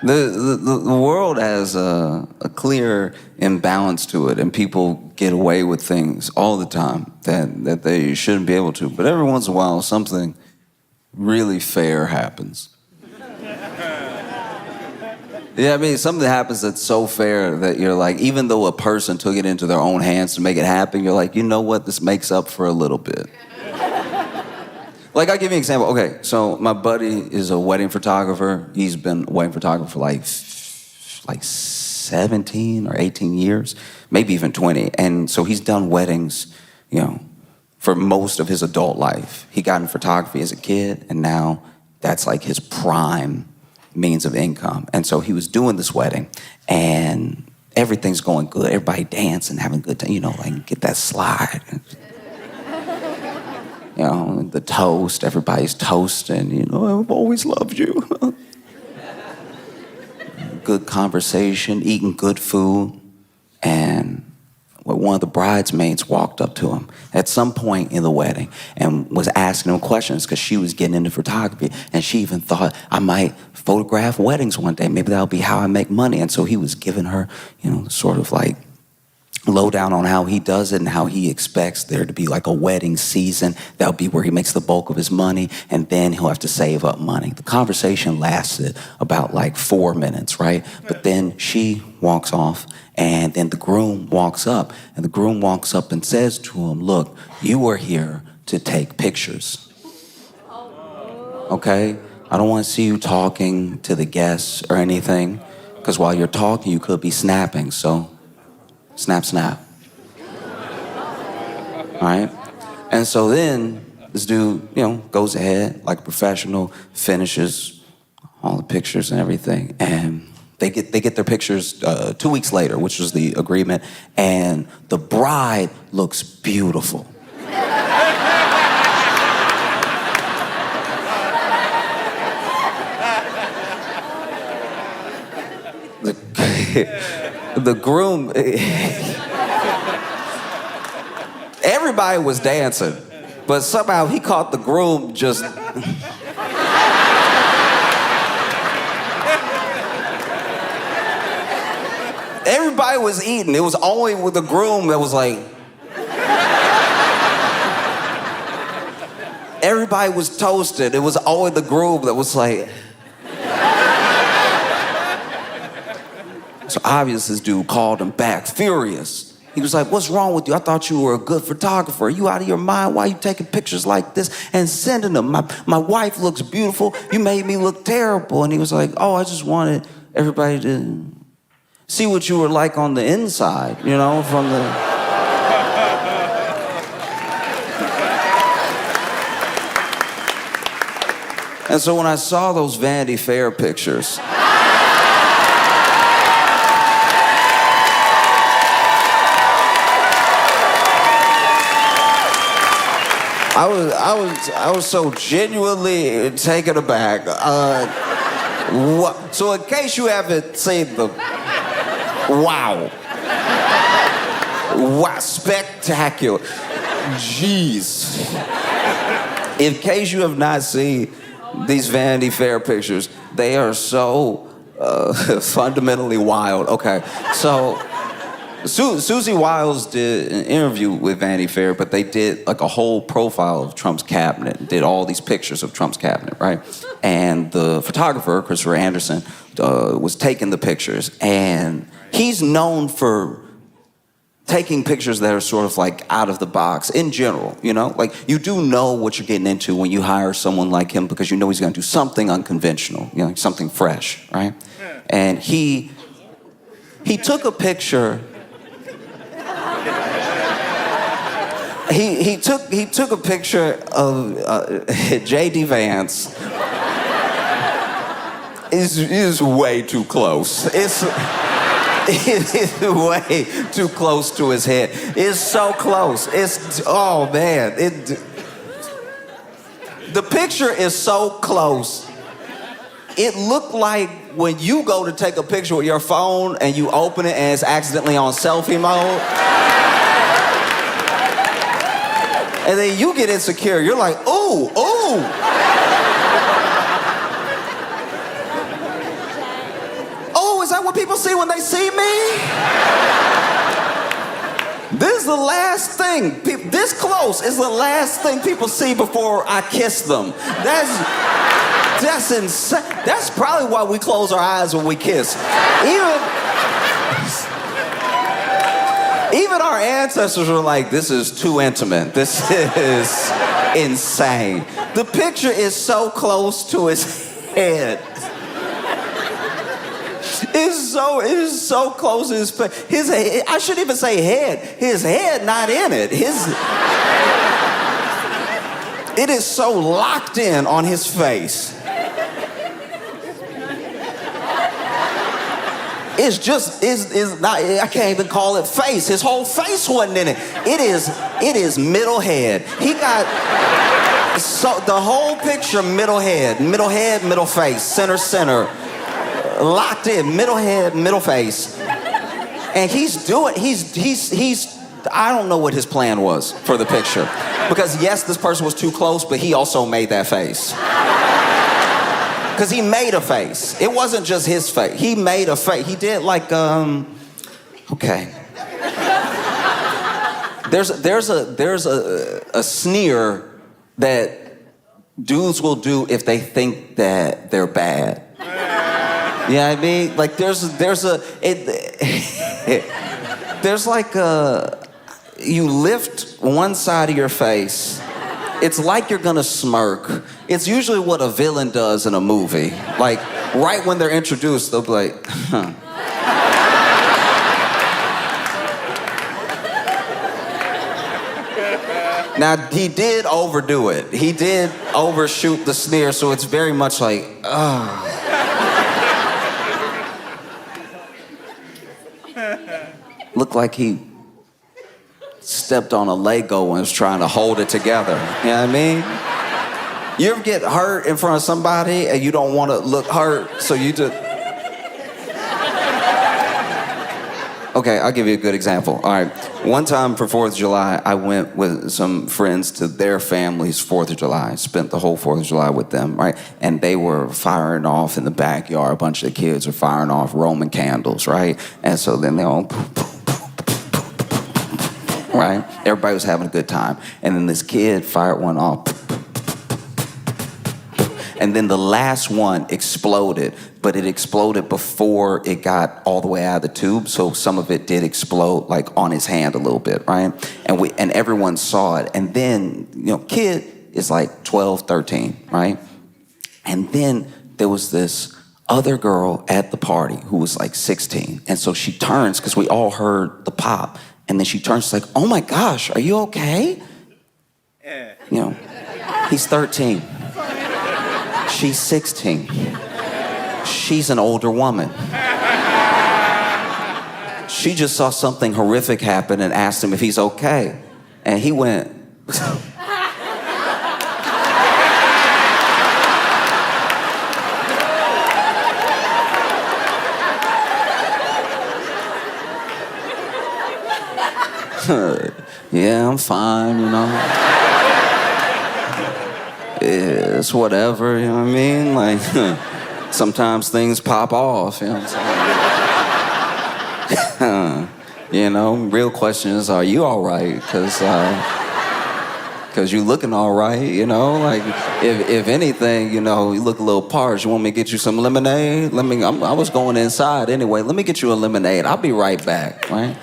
The world has a clear imbalance to it, and people get away with things all the time that they shouldn't be able to. But every once in a while, something really fair happens. Yeah, I mean, something happens that's so fair that you're like, even though a person took it into their own hands to make it happen, you're like, you know what, this makes up for a little bit. Like, I'll give you an example. Okay, so my buddy is a wedding photographer. He's been a wedding photographer for like 17 or 18 years, maybe even 20. And so he's done weddings, for most of his adult life. He got in photography as a kid, and now that's like his prime means of income. And so he was doing this wedding, and everything's going good. Everybody dancing, having a good time, like get that slide. The toast, everybody's toasting, I've always loved you. Good conversation, eating good food. And one of the bridesmaids walked up to him at some point in the wedding and was asking him questions because she was getting into photography. And she even thought, I might photograph weddings one day. Maybe that'll be how I make money. And so he was giving her, sort of like lowdown on how he does it and how he expects there to be like a wedding season. That'll be where he makes the bulk of his money, and then he'll have to save up money. The conversation lasted about like 4 minutes, right? But then she walks off, and then the groom walks up, and the groom walks up and says to him, look, you are here to take pictures. Okay? I don't want to see you talking to the guests or anything, because while you're talking, you could be snapping, so snap, snap. All right? And so then this dude, goes ahead like a professional, finishes all the pictures and everything. And they get their pictures 2 weeks later, which was the agreement. And the bride looks beautiful. The groom, everybody was dancing, but somehow he caught the groom just... Everybody was eating. It was only with the groom that was like... Everybody was toasted. It was only the groom that was like... So obviously this dude called him back, furious. He was like, what's wrong with you? I thought you were a good photographer. Are you out of your mind? Why are you taking pictures like this and sending them? My wife looks beautiful. You made me look terrible. And he was like, oh, I just wanted everybody to see what you were like on the inside, from the... And so when I saw those Vanity Fair pictures, I was so genuinely taken aback. So in case you haven't seen them, wow, spectacular. Jeez. In case you have not seen these Vanity Fair pictures, they are so fundamentally wild. Okay, so Susie Wiles did an interview with Vanity Fair, but they did like a whole profile of Trump's cabinet, did all these pictures of Trump's cabinet, right? And the photographer, Christopher Anderson, was taking the pictures, and he's known for taking pictures that are sort of like out of the box in general, Like you do know what you're getting into when you hire someone like him because you know he's gonna do something unconventional, something fresh, right? And he took a picture. He took a picture of J.D. Vance. It's way too close. It's way too close to his head. It's so close. Oh man. The picture is so close. It looked like when you go to take a picture with your phone and you open it and it's accidentally on selfie mode. And then you get insecure. You're like, ooh, ooh. that what people see when they see me? This is the last thing, this close is the last thing people see before I kiss them. That's insane. That's probably why we close our eyes when we kiss. Even our ancestors were like, this is too intimate. This is insane. The picture is so close to his head. It is so close to his face. I shouldn't even say head. His head not in it. It is so locked in on his face. It's not, I can't even call it face. His whole face wasn't in it. It is middle head. He got, so the whole picture, middle head, middle face, center, locked in, middle head, middle face. And he's I don't know what his plan was for the picture. Because yes, this person was too close, but he also made that face. Because he made a face. It wasn't just his face. He made a face. He did like, okay. There's a sneer that dudes will do if they think that they're bad. You know what I mean? Like there's like you lift one side of your face. It's like you're gonna smirk. It's usually what a villain does in a movie. Like, right when they're introduced, they'll be like, huh. Now, he did overdo it. He did overshoot the sneer, so it's very much like, oh. Looked like he stepped on a Lego and was trying to hold it together. You know what I mean? You ever get hurt in front of somebody and you don't want to look hurt, so you just... Okay, I'll give you a good example. All right, one time for 4th of July, I went with some friends to their family's 4th of July. Spent the whole 4th of July with them, right? And they were firing off in the backyard. A bunch of the kids were firing off Roman candles, right? And so then they all... right? Everybody was having a good time. And then this kid fired one off. And then the last one exploded, but it exploded before it got all the way out of the tube. So some of it did explode like on his hand a little bit, right? And everyone saw it. And then, kid is like 12, 13, right? And then there was this other girl at the party who was like 16. And so she turns, because we all heard the pop. And then she turns, she's like, oh my gosh, are you okay? He's 13. She's 16. She's an older woman. She just saw something horrific happen and asked him if he's okay. And he went... yeah, I'm fine, It's whatever, you know what I mean? Like, sometimes things pop off, you know what I'm saying? Real question is, are you all right? Because you looking all right, Like, if anything, you look a little parched. You want me to get you some lemonade? I was going inside anyway. Let me get you a lemonade. I'll be right back, right?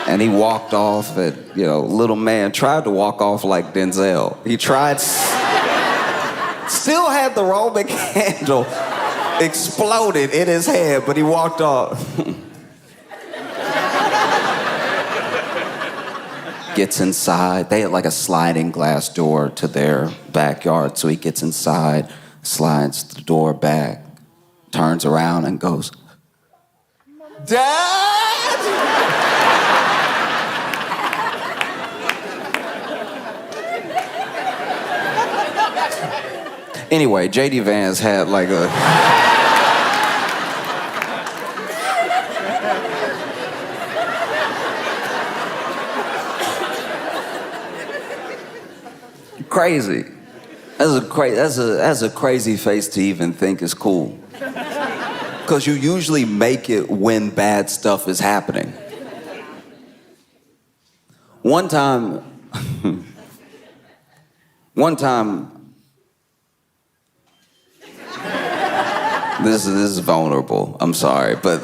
And he walked off little man tried to walk off like Denzel. He tried, still had the Roman candle exploded in his head, but he walked off. Gets inside. They had like a sliding glass door to their backyard, so he gets inside, slides the door back, turns around and goes, Dad! Anyway, J.D. Vance had like a... crazy. That's a crazy face to even think is cool. because you usually make it when bad stuff is happening. One time, this is vulnerable, I'm sorry, but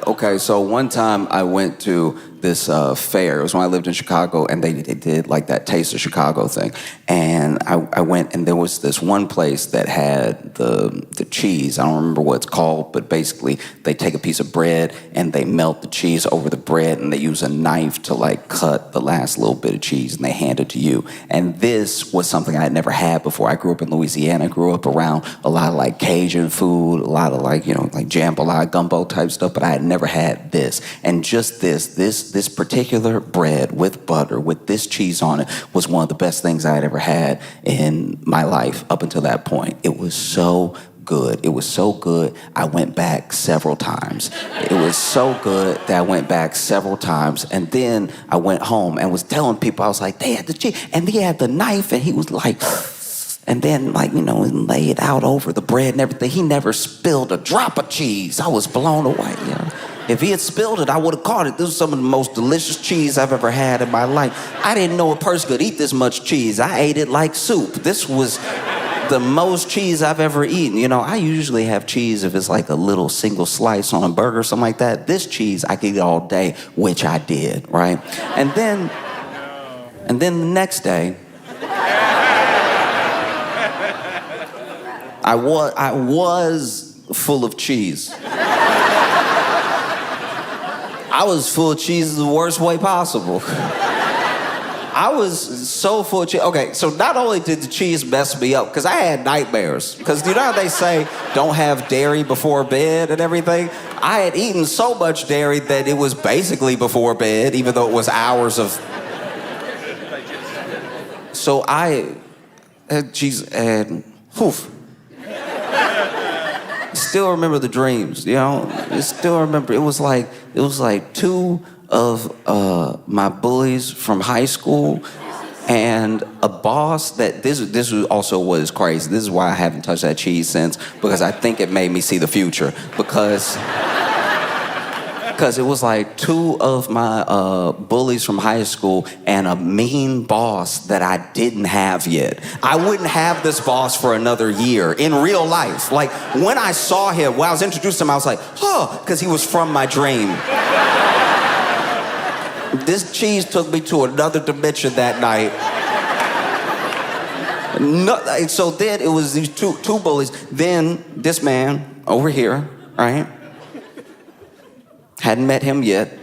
okay, so one time I went to this fair. It was when I lived in Chicago, and they did like that Taste of Chicago thing. And I went, and there was this one place that had the cheese. I don't remember what it's called, but basically they take a piece of bread and they melt the cheese over the bread, and they use a knife to like cut the last little bit of cheese, and they hand it to you. And this was something I had never had before. I grew up in Louisiana. I grew up around a lot of like Cajun food, a lot of like, you know, like jambalaya, gumbo type stuff, but I had never had this. And just this particular bread with butter, with this cheese on it, was one of the best things I had ever had in my life up until that point. It was so good. It was so good, I went back several times. It was so good that I went back several times. And then I went home and was telling people, I was like, they had the cheese, and he had the knife, and he was like, and then, like, you know, and lay it out over the bread and everything. He never spilled a drop of cheese. I was blown away, you know. If he had spilled it, I would have caught it. This was some of the most delicious cheese I've ever had in my life. I didn't know a person could eat this much cheese. I ate it like soup. This was the most cheese I've ever eaten. You know, I usually have cheese if it's like a little single slice on a burger or something like that. This cheese, I could eat all day, which I did, right? And then the next day, I was full of cheese. I was full of cheese the worst way possible. I was so full of cheese. Okay, so not only did the cheese mess me up, because I had nightmares. Because you know how they say, don't have dairy before bed and everything? I had eaten so much dairy that it was basically before bed, even though it was hours of... So I had cheese and... Poof. Still remember the dreams, you know? I still remember, it was like two of my bullies from high school and a boss that, this is also what is crazy. This is why I haven't touched that cheese since, because I think it made me see the future. Because it was like two of my bullies from high school and a mean boss that I didn't have yet. I wouldn't have this boss for another year in real life. Like, when I saw him, when I was introduced to him, I was like, huh, because he was from my dream. This cheese took me to another dimension that night. So then it was these two bullies. Then this man over here, right? Hadn't met him yet,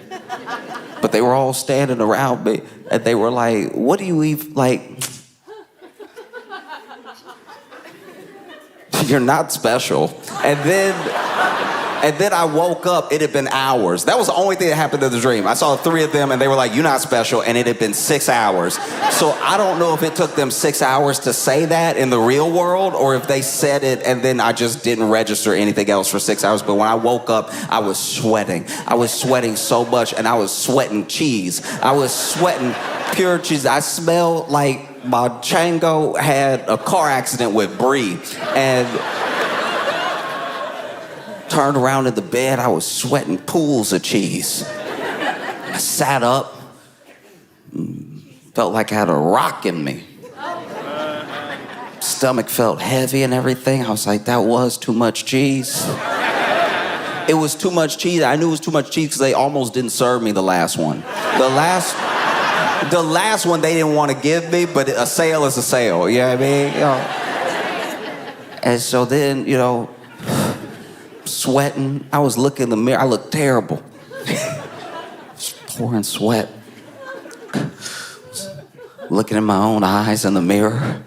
but they were all standing around me, and they were like, what do you even, like, you're not special. And then I woke up, it had been hours. That was the only thing that happened in the dream. I saw the three of them, and they were like, you're not special, and it had been 6 hours. So I don't know if it took them 6 hours to say that in the real world, or if they said it, and then I just didn't register anything else for 6 hours. But when I woke up, I was sweating. I was sweating so much, and I was sweating cheese. I was sweating pure cheese. I smelled like my chango had a car accident with Brie, and... turned around in the bed, I was sweating pools of cheese. I sat up, felt like I had a rock in me. Stomach felt heavy and everything. I was like, that was too much cheese. It was too much cheese. I knew it was too much cheese because they almost didn't serve me the last one. The last one they didn't want to give me, but a sale is a sale, you know what I mean? You know? And so then, you know, sweating. I was looking in the mirror. I looked terrible. Just pouring sweat. Looking in my own eyes in the mirror.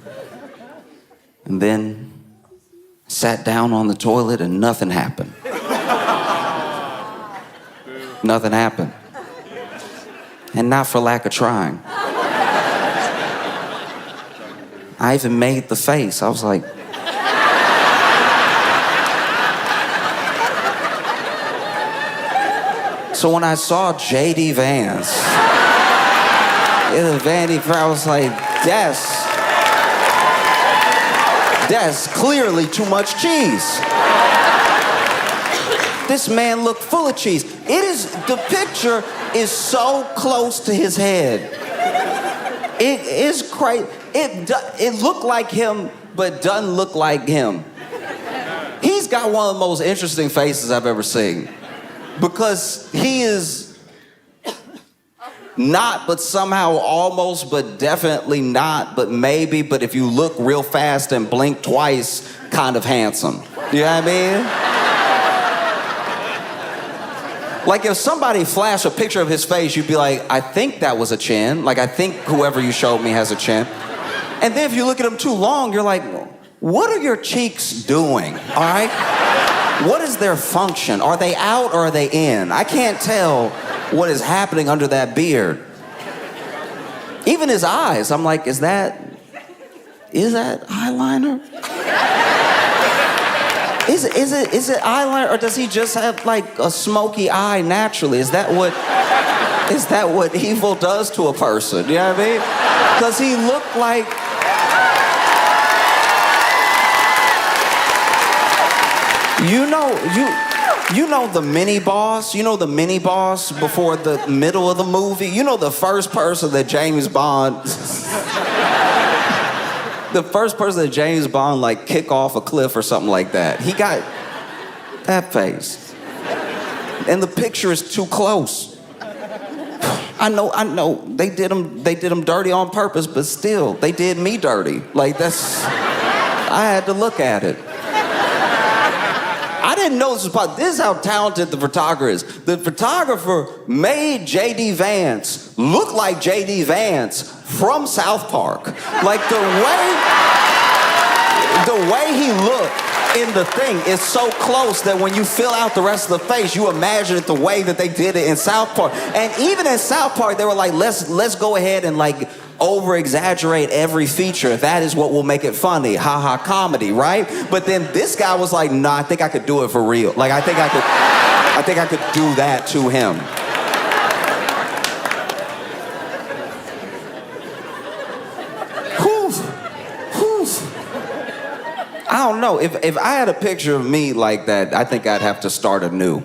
And then sat down on the toilet and nothing happened. Nothing happened. And not for lack of trying. I even made the face. I was like... So when I saw J.D. Vance in the Vanity Fair, I was like, that's clearly too much cheese. This man looked full of cheese. The picture is so close to his head. It is crazy. It looked like him, but doesn't look like him. He's got one of the most interesting faces I've ever seen. Because he is not, but somehow almost, but definitely not, but maybe, but if you look real fast and blink twice, kind of handsome. You know what I mean? Like if somebody flashed a picture of his face, you'd be like, I think that was a chin. Like I think whoever you showed me has a chin. And then if you look at him too long, you're like, what are your cheeks doing, all right? What is their function? Are they out or are they in? I can't tell what is happening under that beard. Even his eyes, I'm like, is that eyeliner? Is it eyeliner, or does he just have like a smoky eye naturally? Is that what evil does to a person? You know what I mean? Does he look like... You know the mini boss? You know the mini boss before the middle of the movie? You know the first person that James Bond... the first person that James Bond like kick off a cliff or something like that. He got that face. And the picture is too close. I know. They did him dirty on purpose, but still, they did me dirty. Like I had to look at it. I didn't know this was possible. This is how talented the photographer is. The photographer made J.D. Vance look like J.D. Vance from South Park. Like the way he looked in the thing is so close that when you fill out the rest of the face, you imagine it the way that they did it in South Park. And even in South Park, they were like, let's go ahead and like over-exaggerate every feature. That is what will make it funny. Ha-ha comedy, right? But then this guy was like, nah, I think I could do it for real. Like, I think I could do that to him. I don't know. If I had a picture of me like that, I think I'd have to start anew.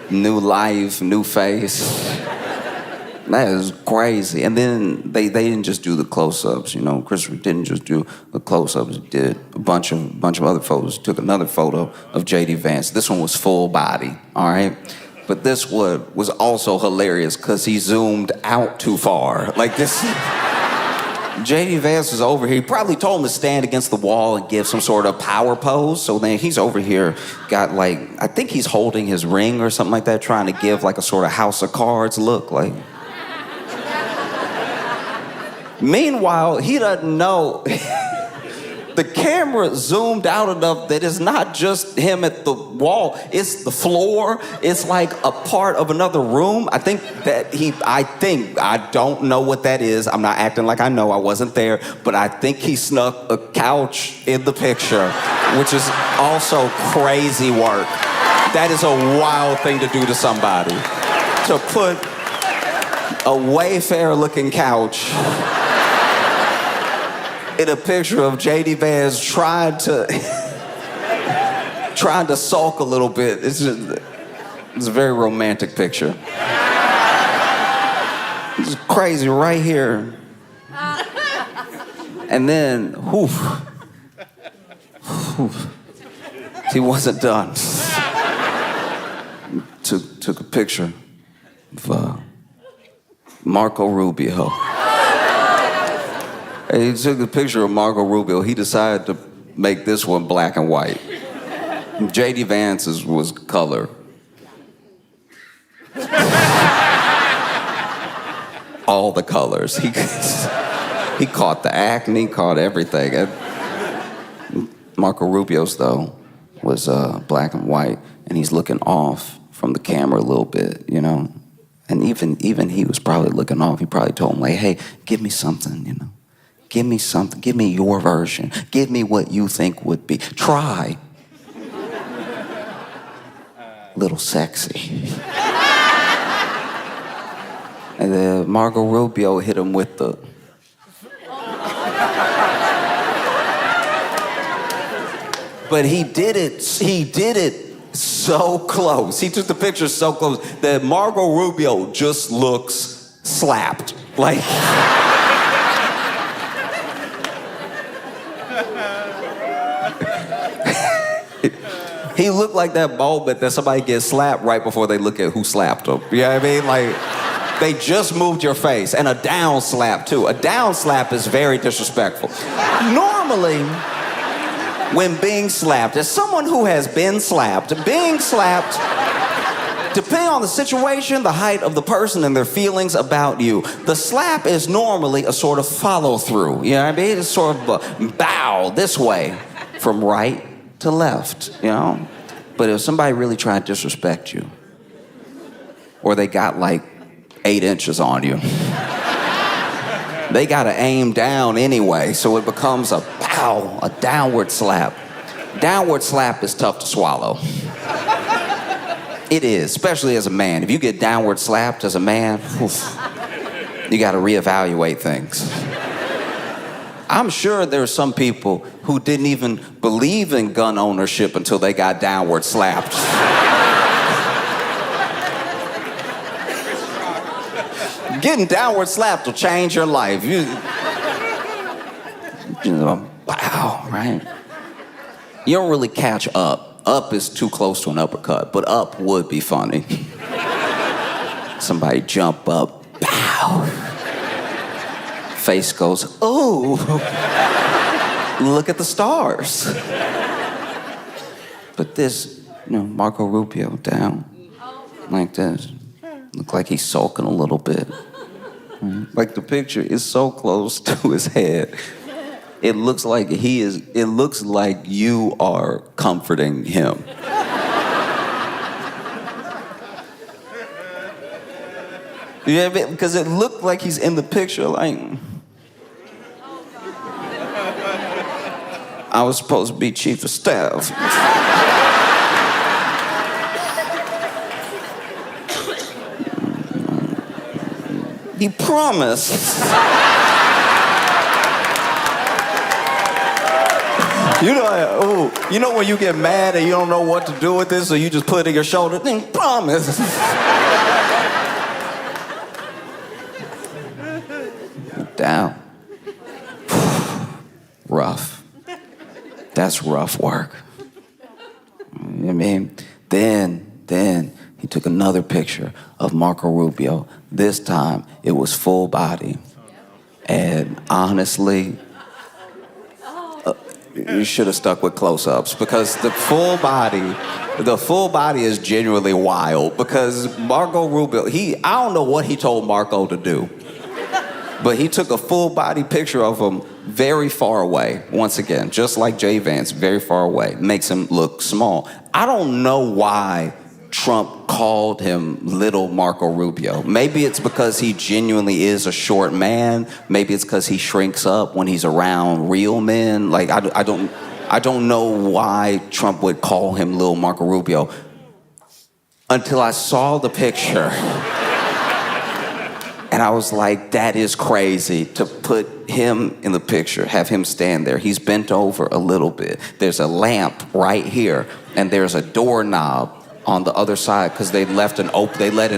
New life, new face. That is crazy. And then they didn't just do the close-ups, you know. Christopher didn't just do the close-ups. He did a bunch of other photos. Took another photo of J.D. Vance. This one was full body, all right? But this one was also hilarious because he zoomed out too far. Like this... J.D. Vance was over here. He probably told him to stand against the wall and give some sort of power pose. So then he's over here, got like, I think he's holding his ring or something like that, trying to give like a sort of House of Cards look. Like. Meanwhile, he doesn't know. The camera zoomed out enough that it's not just him at the wall, it's the floor. It's like a part of another room. I don't know what that is. I'm not acting like I know, I wasn't there, but I think he snuck a couch in the picture, which is also crazy work. That is a wild thing to do to somebody. To put a Wayfair looking couch in a picture of J.D. Vance trying to sulk a little bit. It's a very romantic picture. It's crazy right here. And then, he wasn't done. Took a picture of Marco Rubio. And he took a picture of Marco Rubio. He decided to make this one black and white. J.D. Vance's was color. All the colors. He caught the acne, caught everything. And Marco Rubio's, though, was black and white, and he's looking off from the camera a little bit, you know? And even he was probably looking off. He probably told him, like, hey, give me something, you know? Give me something. Give me your version. Give me what you think would be. Try. Little sexy. And then Marco Rubio hit him with the... But he did it so close. He took the picture so close that Marco Rubio just looks slapped. Like, he looked like that moment that somebody gets slapped right before they look at who slapped them. You know what I mean? Like, they just moved your face. And a down slap, too. A down slap is very disrespectful. Normally, when being slapped, as someone who has been slapped, being slapped, depending on the situation, the height of the person, and their feelings about you, the slap is normally a sort of follow-through. You know what I mean? It's sort of a bow this way, from right to left, you know? But if somebody really tried to disrespect you, or they got like 8 inches on you, they gotta aim down anyway, so it becomes a pow, a downward slap. Downward slap is tough to swallow. It is, especially as a man. If you get downward slapped as a man, you gotta reevaluate things. I'm sure there's some people who didn't even believe in gun ownership until they got downward slapped. Getting downward slapped will change your life. You know, wow, right? You don't really catch up. Up is too close to an uppercut, but up would be funny. Somebody jump up, pow. Face goes, ooh. Look at the stars. But this, Marco Rubio down like this. Look like he's sulking a little bit. Like the picture is so close to his head. It looks like you are comforting him. Yeah, because it looked like he's in the picture like, I was supposed to be chief of staff. He promised. You know when you get mad and you don't know what to do with this, so you just put it in your shoulder, then promise. Down. Rough. That's rough work. I mean, then he took another picture of Marco Rubio. This time, it was full body. And honestly, you should have stuck with close-ups because the full body is genuinely wild because Marco Rubio, I don't know what he told Marco to do, but he took a full body picture of him very far away. Once again, just like Jay Vance, very far away. Makes him look small. I don't know why Trump called him Little Marco Rubio. Maybe it's because he genuinely is a short man. Maybe it's because he shrinks up when he's around real men. Like, I don't know why Trump would call him Little Marco Rubio until I saw the picture. And I was like, that is crazy to put him in the picture, have him stand there. He's bent over a little bit. There's a lamp right here, and there's a doorknob on the other side because they let an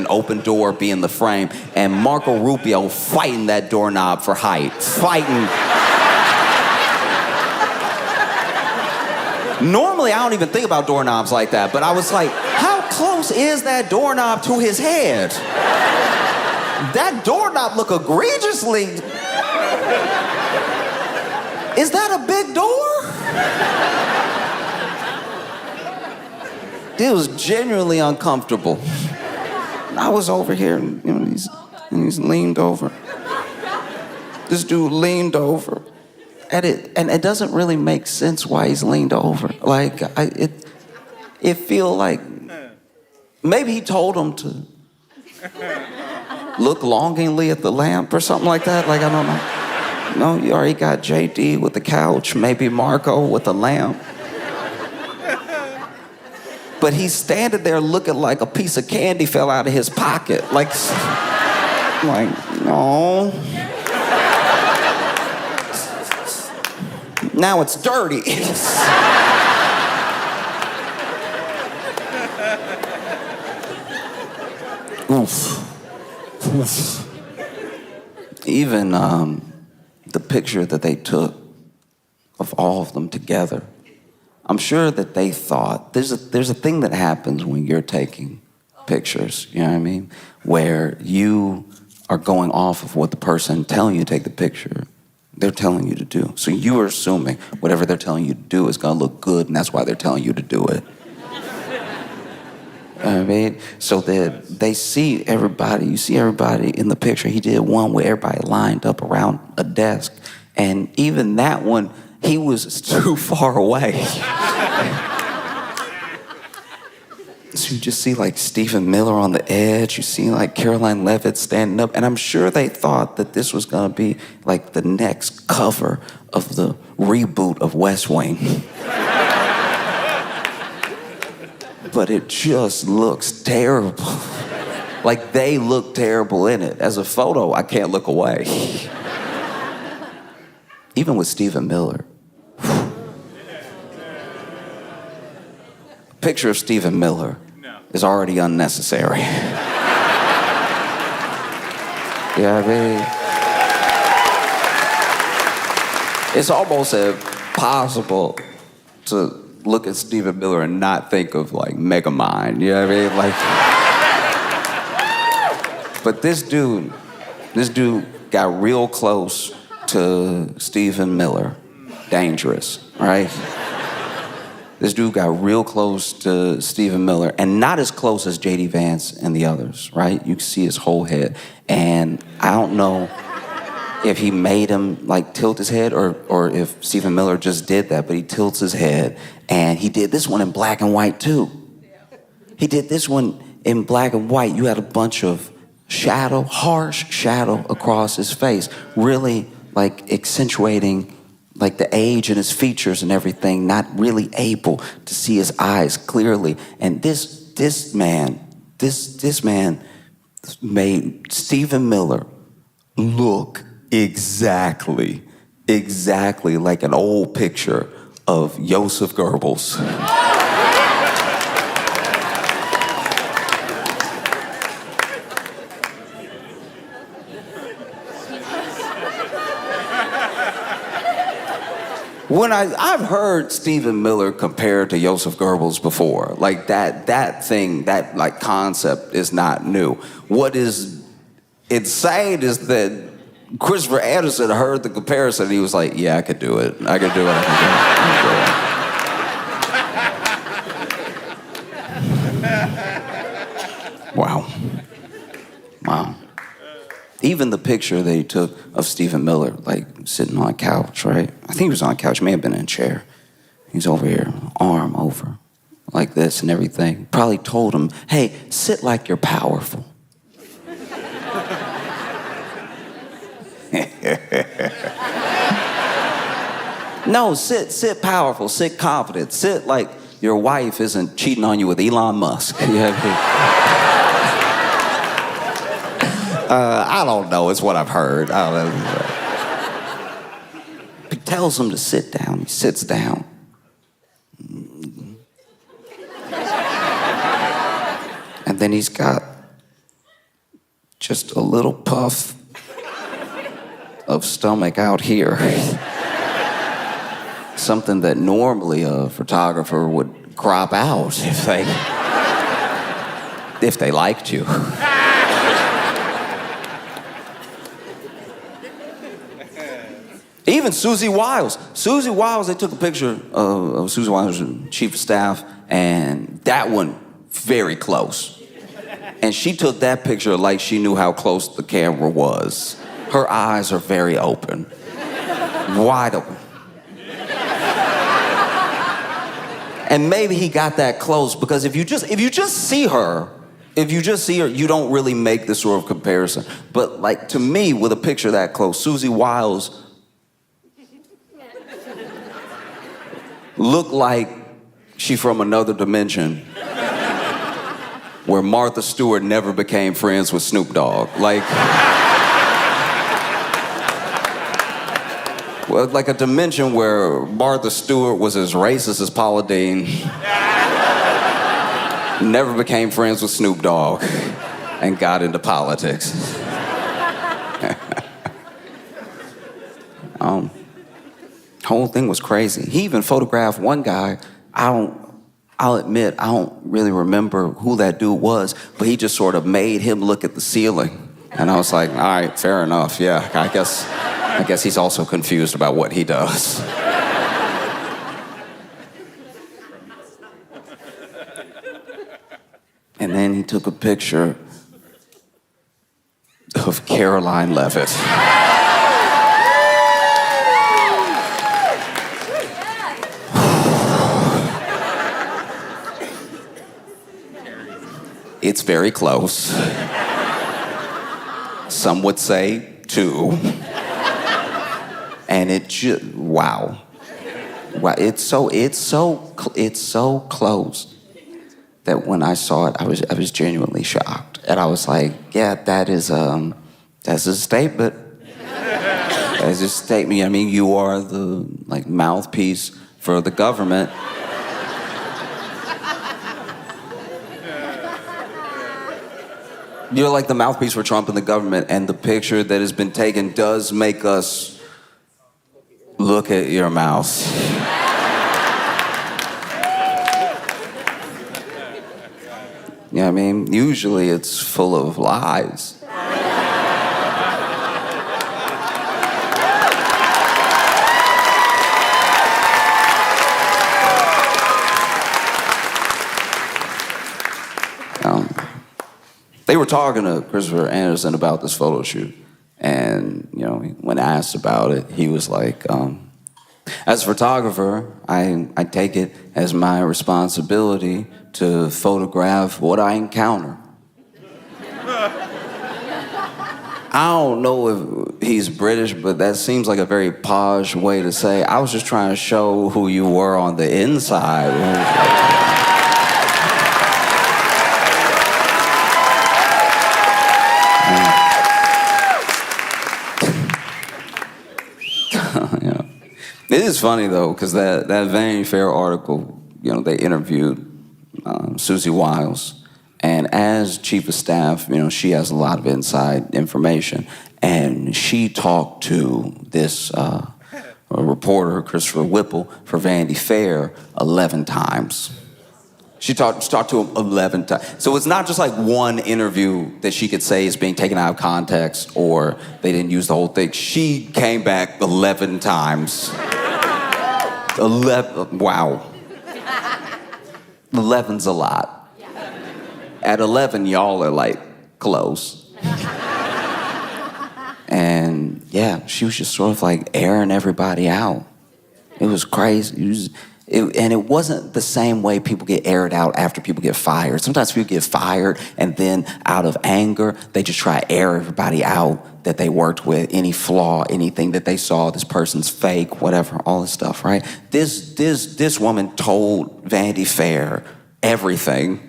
open door be in the frame, and Marco Rubio fighting that doorknob for height, fighting. Normally, I don't even think about doorknobs like that, but I was like, how close is that doorknob to his head? That doorknob look egregiously. Is that a big door? It was genuinely uncomfortable. I was over here, and he's leaned over. This dude leaned over, and it doesn't really make sense why he's leaned over. Like it feel like maybe he told him to look longingly at the lamp or something like that. Like, I don't know. No, you already got JD with the couch, maybe Marco with the lamp. But he's standing there looking like a piece of candy fell out of his pocket. Like no. Now it's dirty. Oof. Oof. Even the picture that they took of all of them together, I'm sure that they thought, there's a thing that happens when you're taking pictures, you know what I mean? Where you are going off of what the person telling you to take the picture, they're telling you to do. So you are assuming whatever they're telling you to do is gonna look good, and that's why they're telling you to do it. You know what I mean? So they see everybody, you see everybody in the picture. He did one where everybody lined up around a desk, and even that one, he was too far away. So you just see like Stephen Miller on the edge, you see like Caroline Levitt standing up, and I'm sure they thought that this was gonna be like the next cover of the reboot of West Wing. But it just looks terrible. Like they look terrible in it. As a photo, I can't look away. Even with Stephen Miller. A picture of Stephen Miller is already unnecessary. You know what I mean? It's almost impossible to look at Stephen Miller and not think of like Megamind, you know what I mean? Like, but this dude got real close to Stephen Miller. Dangerous, right? This dude got real close to Stephen Miller, and not as close as J.D. Vance and the others, right? You can see his whole head. And I don't know if he made him like tilt his head or if Stephen Miller just did that, but he tilts his head. And he did this one in black and white too. He did this one in black and white. You had a bunch of shadow, harsh shadow across his face, really like accentuating like the age in his features and everything, not really able to see his eyes clearly. And this man made Stephen Miller look exactly like an old picture of Joseph Goebbels. When I've heard Stephen Miller compared to Joseph Goebbels before, like that thing, that like concept is not new. What is insane is that Christopher Anderson heard the comparison and he was like, yeah, I could do it. I could do it. Wow. Wow. Even the picture they took of Stephen Miller, like sitting on a couch, right? I think he was on a couch, may have been in a chair. He's over here, arm over, like this and everything. Probably told him, hey, sit like you're powerful. No, sit powerful, sit confident, sit like your wife isn't cheating on you with Elon Musk. You know what I mean? I don't know, it's what I've heard. I don't know. He tells him to sit down, he sits down. And then he's got just a little puff of stomach out here. Something that normally a photographer would crop out if they liked you. Even Susie Wiles, they took a picture of Susie Wiles, chief of staff, and that one very close. And she took that picture like she knew how close the camera was. Her eyes are very open, wide open. And maybe he got that close because if you just see her, you don't really make this sort of comparison. But like to me, with a picture that close, Susie Wiles looked like she from another dimension where Martha Stewart never became friends with Snoop Dogg. Like a dimension where Martha Stewart was as racist as Paula Deen, never became friends with Snoop Dogg. and got into politics. Whole thing was crazy. He even photographed one guy. I'll admit, I don't really remember who that dude was, but he just sort of made him look at the ceiling. And I was like, all right, fair enough. Yeah, I guess he's also confused about what he does. And then he took a picture of Caroline Levitt. It's very close. Some would say 2. And it just, wow. Wow, it's so close that when I saw it, I was genuinely shocked. And I was like, yeah, that's a statement. That's a statement. I mean, you are the mouthpiece for the government. You're like the mouthpiece for Trump and the government, and the picture that has been taken does make us look at your mouth. You know what I mean? Usually it's full of lies. They were talking to Christopher Anderson about this photo shoot, and when asked about it, he was like, as a photographer, I take it as my responsibility to photograph what I encounter. I don't know if he's British, but that seems like a very posh way to say, I was just trying to show who you were on the inside. It is funny though, because that Vanity Fair article, they interviewed Susie Wiles, and as chief of staff, she has a lot of inside information, and she talked to this reporter, Christopher Whipple, for Vanity Fair 11 times. She talked to him 11 times. So it's not just like one interview that she could say is being taken out of context or they didn't use the whole thing. She came back 11 times. 11, wow. 11's a lot. At 11, y'all are like close. And yeah, she was just sort of like airing everybody out. It was crazy. And it wasn't the same way people get aired out after people get fired. Sometimes people get fired and then out of anger, they just try to air everybody out that they worked with, any flaw, anything that they saw, this person's fake, whatever, all this stuff, right? This woman told Vanity Fair everything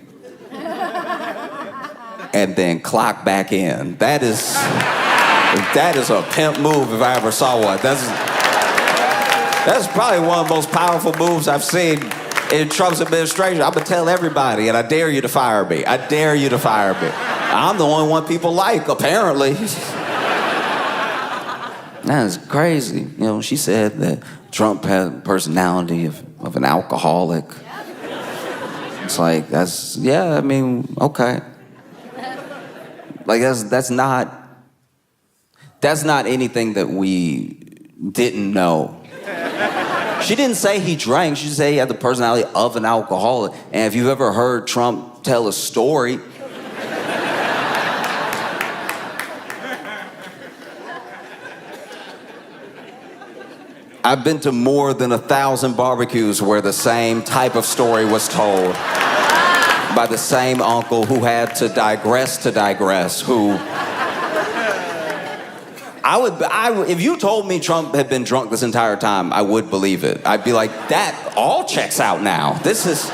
and then clocked back in. That is a pimp move if I ever saw one. That's probably one of the most powerful moves I've seen in Trump's administration. I'm gonna tell everybody, and I dare you to fire me. I dare you to fire me. I'm the only one people like, apparently. That is crazy. She said that Trump had the personality of an alcoholic. It's like, okay. Like, that's not anything that we didn't know. She didn't say he drank. She said he had the personality of an alcoholic. And if you've ever heard Trump tell a story, I've been to more than 1,000 barbecues where the same type of story was told by the same uncle who had to digress, who... if you told me Trump had been drunk this entire time, I would believe it. I'd be like, that all checks out now. This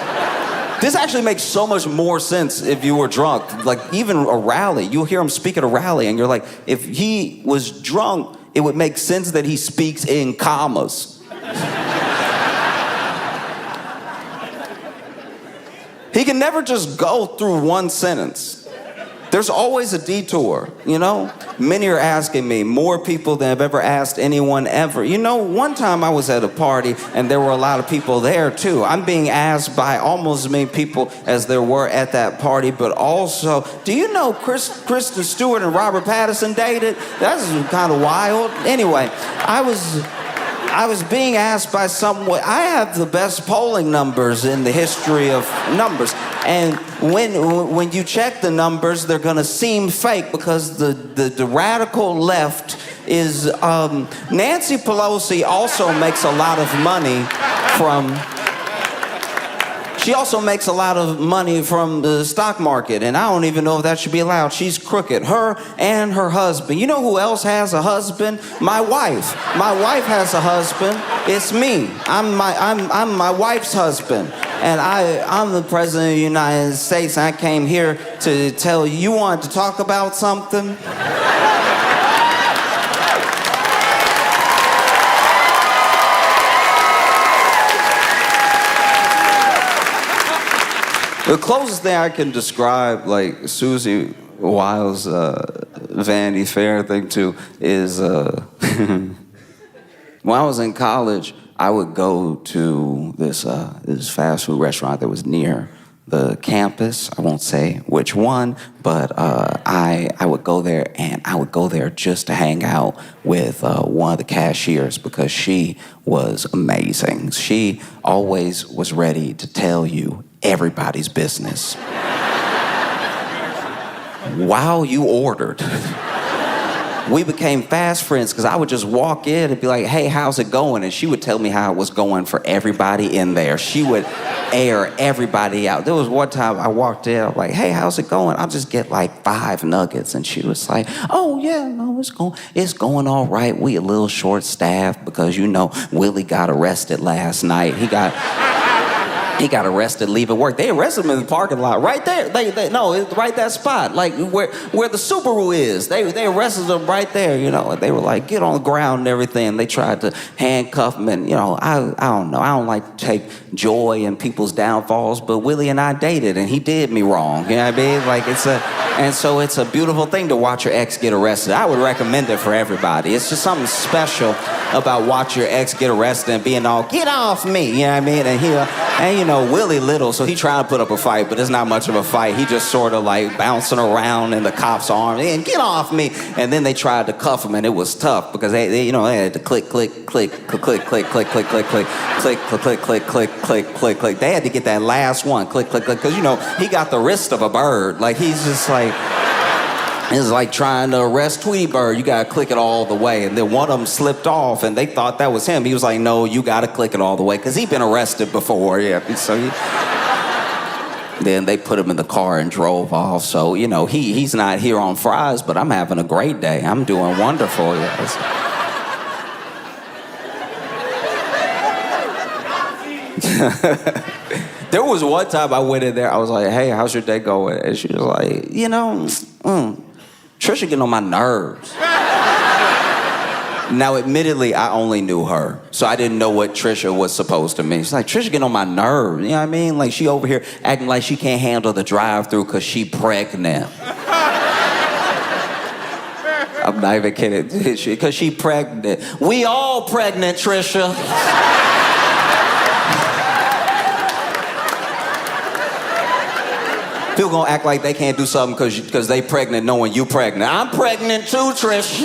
actually makes so much more sense if you were drunk. Like, even a rally, you'll hear him speak at a rally, and you're like, if he was drunk, it would make sense that he speaks in commas. He can never just go through one sentence. There's always a detour, you know? Many are asking me, more people than have ever asked anyone ever. You know, one time I was at a party and there were a lot of people there too. I'm being asked by almost as many people as there were at that party, but also, do you know Kristen Stewart and Robert Pattinson dated? That's kind of wild. Anyway, I was being asked by someone. I have the best polling numbers in the history of numbers. And when you check the numbers, they're gonna seem fake because the radical left is, Nancy Pelosi also makes a lot of money from, she also makes a lot of money from the stock market, and I don't even know if that should be allowed. She's crooked. Her and her husband. You know who else has a husband? My wife. My wife has a husband. It's me. I'm my wife's husband. And I'm the president of the United States, and I came here to tell you wanted to talk about something? The closest thing I can describe, like, Susie Wiles' Vanity Fair thing to is, when I was in college, I would go to this fast food restaurant that was near the campus. I won't say which one, but I would go there, and I would go there just to hang out with one of the cashiers because she was amazing. She always was ready to tell you everybody's business while you ordered. We became fast friends because I would just walk in and be like, hey, how's it going? And she would tell me how it was going for everybody in there. She would air everybody out. There was one time I walked in, I'm like, hey, how's it going? I'll just get like 5 nuggets. And she was like, oh, yeah, no, it's going all right. We a little short-staffed because, you know, Willie got arrested last night. He got arrested leaving work. They arrested him in the parking lot right there. No, it's right that spot, like where the Subaru is. They arrested him right there, you know. And they were like, get on the ground and everything. And they tried to handcuff him. And, you know, I don't know. I don't like to take joy in people's downfalls, but Willie and I dated, and he did me wrong. You know what I mean? Like, so it's a beautiful thing to watch your ex get arrested. I would recommend it for everybody. It's just something special about watching your ex get arrested and being all, get off me, you know what I mean? And you know, Willie little, so he trying to put up a fight, but it's not much of a fight. He just sort of like bouncing around in the cop's arm and get off me. And then they tried to cuff him, and it was tough because they you know, they had to click, click, click, click, click, click, click, click, click, click, click, click, click, click, click, click, click. They had to get that last one, click, click, click, because, you know, he got the wrist of a bird. Like, he's just like, it's like trying to arrest Tweety Bird. You gotta click it all the way. And then one of them slipped off, and they thought that was him. He was like, no, you gotta click it all the way, because he'd been arrested before. Yeah. So then they put him in the car and drove off. So, you know, he's not here on fries, but I'm having a great day. I'm doing wonderful. Yes. There was one time I went in there, I was like, hey, how's your day going? And she was like, you know, Trisha getting on my nerves. Now, admittedly, I only knew her, so I didn't know what Trisha was supposed to mean. She's like, Trisha getting on my nerves, you know what I mean? Like, she over here acting like she can't handle the drive-thru because she pregnant. I'm not even kidding, because she pregnant. We all pregnant, Trisha. People gonna act like they can't do something because they pregnant knowing you pregnant. I'm pregnant too, Trish.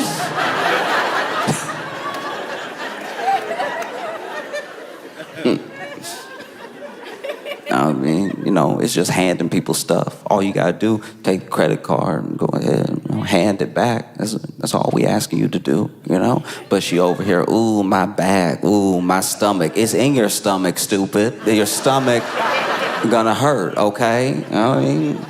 I mean, you know, it's just handing people stuff. All you gotta do, take the credit card and go ahead and, you know, hand it back. That's all we asking you to do, you know? But she over here, ooh, my back, ooh, my stomach. It's in your stomach, stupid. Your stomach gonna hurt, okay? You know what I mean?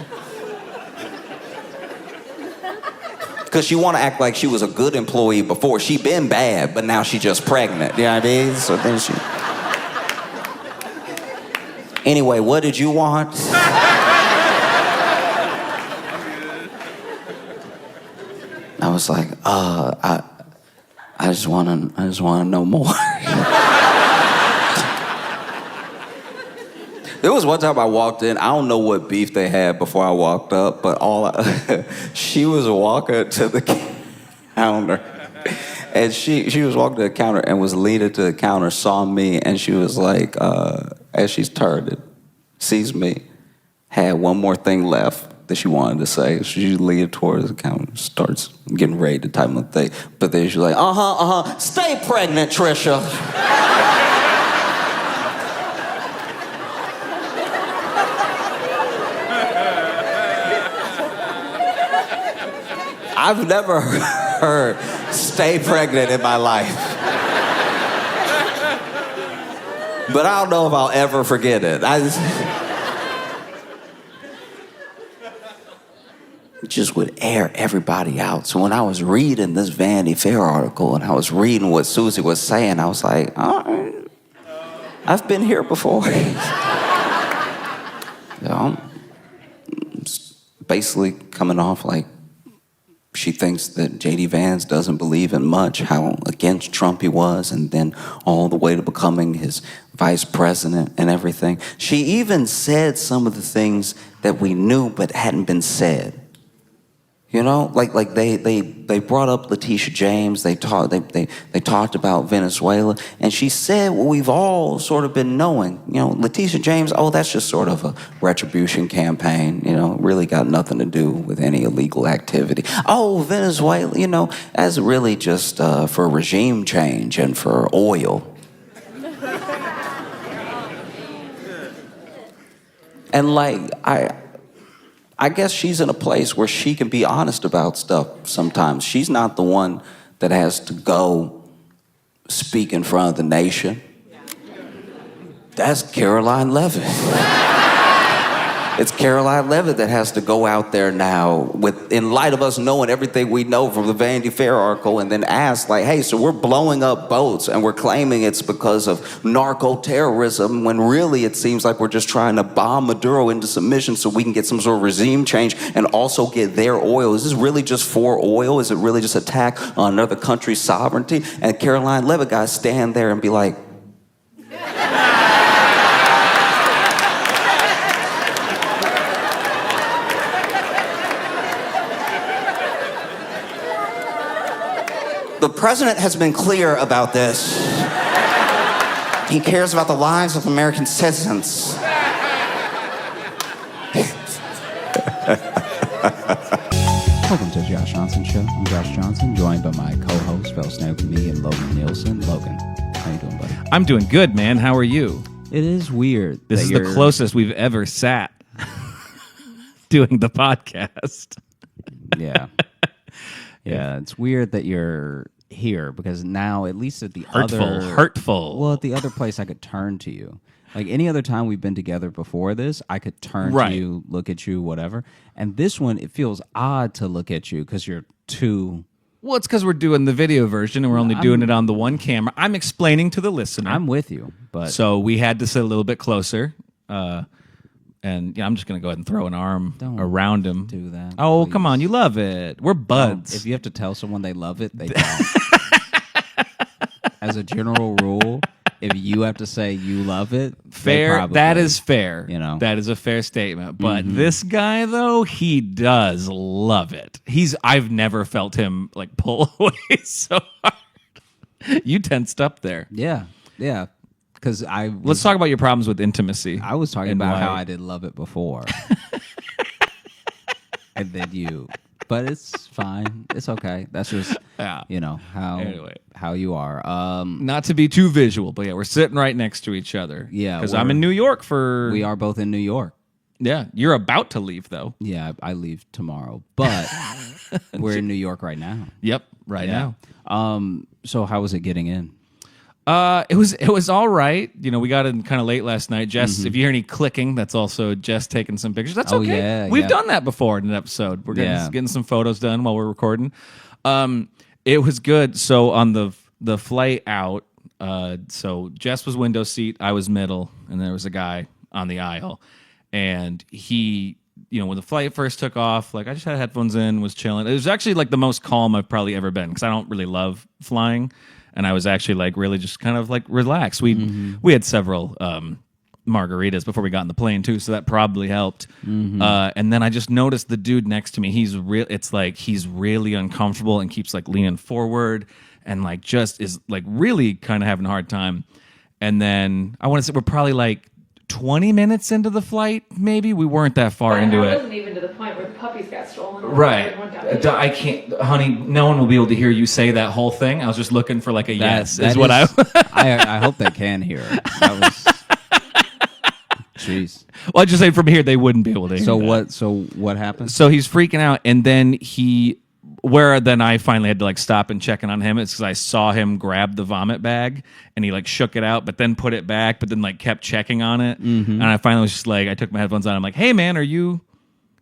Because she want to act like she was a good employee before. She been bad, but now she just pregnant. You know what I mean? So then she... Anyway, what did you want? I was like, I just wanna know more. There was one time I walked in. I don't know what beef they had before I walked up, but she was walking to the counter. And she was walking to the counter and was leaning to the counter, saw me, and she was like, as she's turned it, sees me, had one more thing left that she wanted to say. So she leaned towards the counter, starts getting ready to type of thing. But then she's like, stay pregnant, Trisha. I've never heard stay pregnant in my life. But I don't know if I'll ever forget it. Just would air everybody out. So when I was reading this Vanity Fair article and I was reading what Susie was saying, I was like, all right, I've been here before. Basically coming off like she thinks that J.D. Vance doesn't believe in much, how against Trump he was, and then all the way to becoming his vice president and everything. She even said some of the things that we knew but hadn't been said. You know, like they brought up Letitia James. They talked about Venezuela, and she said what we've all sort of been knowing. You know, Letitia James. Oh, that's just sort of a retribution campaign. You know, really got nothing to do with any illegal activity. Oh, Venezuela. You know, that's really just for regime change and for oil. And like I guess she's in a place where she can be honest about stuff sometimes. She's not the one that has to go speak in front of the nation. That's Caroline Leavitt. It's Caroline Leavitt that has to go out there now in light of us knowing everything we know from the Vanity Fair article and then ask like, hey, so we're blowing up boats and we're claiming it's because of narco-terrorism when really it seems like we're just trying to bomb Maduro into submission so we can get some sort of regime change and also get their oil. Is this really just for oil? Is it really just attack on another country's sovereignty? And Caroline Leavitt got to stand there and be like, the president has been clear about this. He cares about the lives of American citizens. Welcome to the Josh Johnson Show. I'm Josh Johnson, joined by my co-host, fellow stand-up comedian Logan Nielsen. Logan, how you doing, buddy? I'm doing good, man. How are you? It is weird. This is the closest we've ever sat doing the podcast. Yeah. Yeah, it's weird that you're here because now, at least at the hurtful. Well, at the other place, I could turn to you. Like any other time we've been together before this, I could turn to you, look at you, whatever. And this one, it feels odd to look at you because you're too. Well, it's because we're doing the video version and we're only doing it on the one camera. I'm explaining to the listener. I'm with you, but so we had to sit a little bit closer. And yeah, I'm just going to go ahead and throw an arm around him. Do that. Oh, please. Come on. You love it. We're buds. If you have to tell someone they love it, they don't. As a general rule, if you have to say you love it, fair. That is fair. You know, that is a fair statement. But this guy, though, he does love it. I've never felt him like pull away so hard. You tensed up there. Yeah. Yeah. Because let's talk about your problems with intimacy. I was talking about how I didn't love it before, and then but it's fine. It's okay. That's just how you are. Not to be too visual, but yeah, we're sitting right next to each other. Yeah, because I'm in New York we are both in New York. Yeah, you're about to leave though. Yeah, I leave tomorrow, but we're in New York right now. Yep, right now. So how was it getting in? It was all right. You know, we got in kind of late last night. Jess, if you hear any clicking, that's also Jess taking some pictures. That's okay. Yeah, We've done that before in an episode. We're getting some photos done while we're recording. It was good. So on the flight out, so Jess was window seat, I was middle, and there was a guy on the aisle. And he, when the flight first took off, like I just had headphones in, was chilling. It was actually like the most calm I've probably ever been because I don't really love flying. And I was actually like really just kind of like relaxed. We had several margaritas before we got on the plane too, so that probably helped. And then I just noticed the dude next to me. It's like he's really uncomfortable and keeps like leaning forward and like just is like really kind of having a hard time. And then I want to say we're probably like 20 minutes into the flight, maybe. We weren't that far into it. I wasn't even to the point where the puppies got stolen. Right. I can't, honey, no one will be able to hear you say that whole thing. I was just looking for like a yes. Is what I hope they can hear it. That was... Jeez. Well, I just say from here they wouldn't be able to hear that. So what happened? So he's freaking out, and then then I finally had to like stop and check in on him. It's because I saw him grab the vomit bag and he like shook it out, but then put it back, but then like kept checking on it. And I finally was just like, I took my headphones on. I'm like, hey man, are you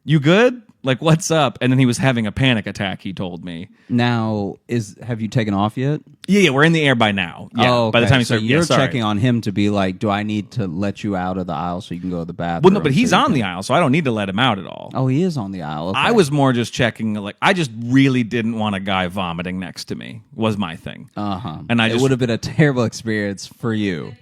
good? Like, what's up? And then he was having a panic attack, he told me. Now, have you taken off yet? Yeah, we're in the air by now. Yeah, okay. By the time you start, you're checking on him to be like, do I need to let you out of the aisle so you can go to the bathroom? Well, no, but he's on the aisle, so I don't need to let him out at all. Oh, he is on the aisle. Okay. I was more just checking, like, I just really didn't want a guy vomiting next to me, was my thing. And it would have been a terrible experience for you.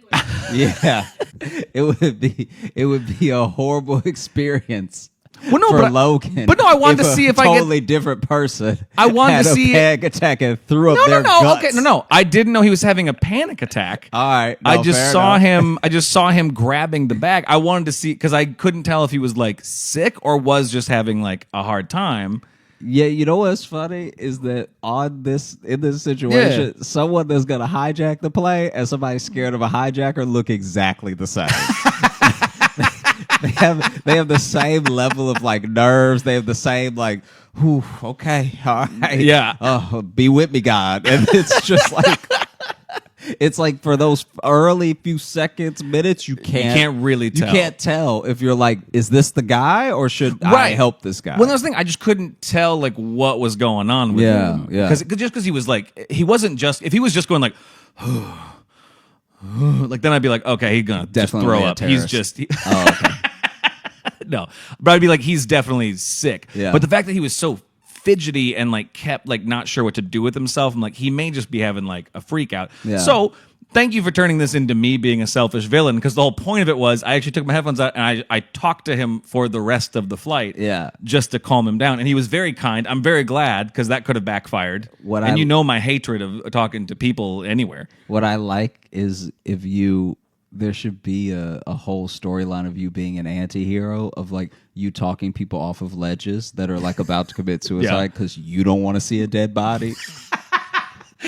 Yeah. It would be a horrible experience. Well, no, for Logan. But no, I wanted to see if I get totally different person. I wanted to see a panic attack and threw up their guts. Okay, no. I didn't know he was having a panic attack. All right, I just saw him. I just saw him grabbing the bag. I wanted to see because I couldn't tell if he was like sick or was just having like a hard time. Yeah, you know what's funny is that in this situation, someone that's gonna hijack the play and somebody scared of a hijacker look exactly the same. They have the same level of like nerves. They have the same like, whew, okay, all right, yeah. Oh, be with me, God. And it's just like, it's like for those early few seconds, minutes, you can't really tell. You can't tell if you're like, is this the guy or should I help this guy? Well, that's the thing. I just couldn't tell like what was going on with him. Yeah. Because he was like, he wasn't just if he was just going like. Like then I'd be like, okay, he's gonna definitely throw up. He's just okay. No, but I'd be like, he's definitely sick. Yeah. But the fact that he was so fidgety and like kept like not sure what to do with himself, I'm like, he may just be having like a freak out. Yeah. So thank you for turning this into me being a selfish villain, because the whole point of it was I actually took my headphones out and I talked to him for the rest of the flight, just to calm him down, and he was very kind. I'm very glad because that could have backfired. You know my hatred of talking to people anywhere. What I like is there should be a whole storyline of you being an anti-hero, of like you talking people off of ledges that are like about to commit suicide because you don't want to see a dead body.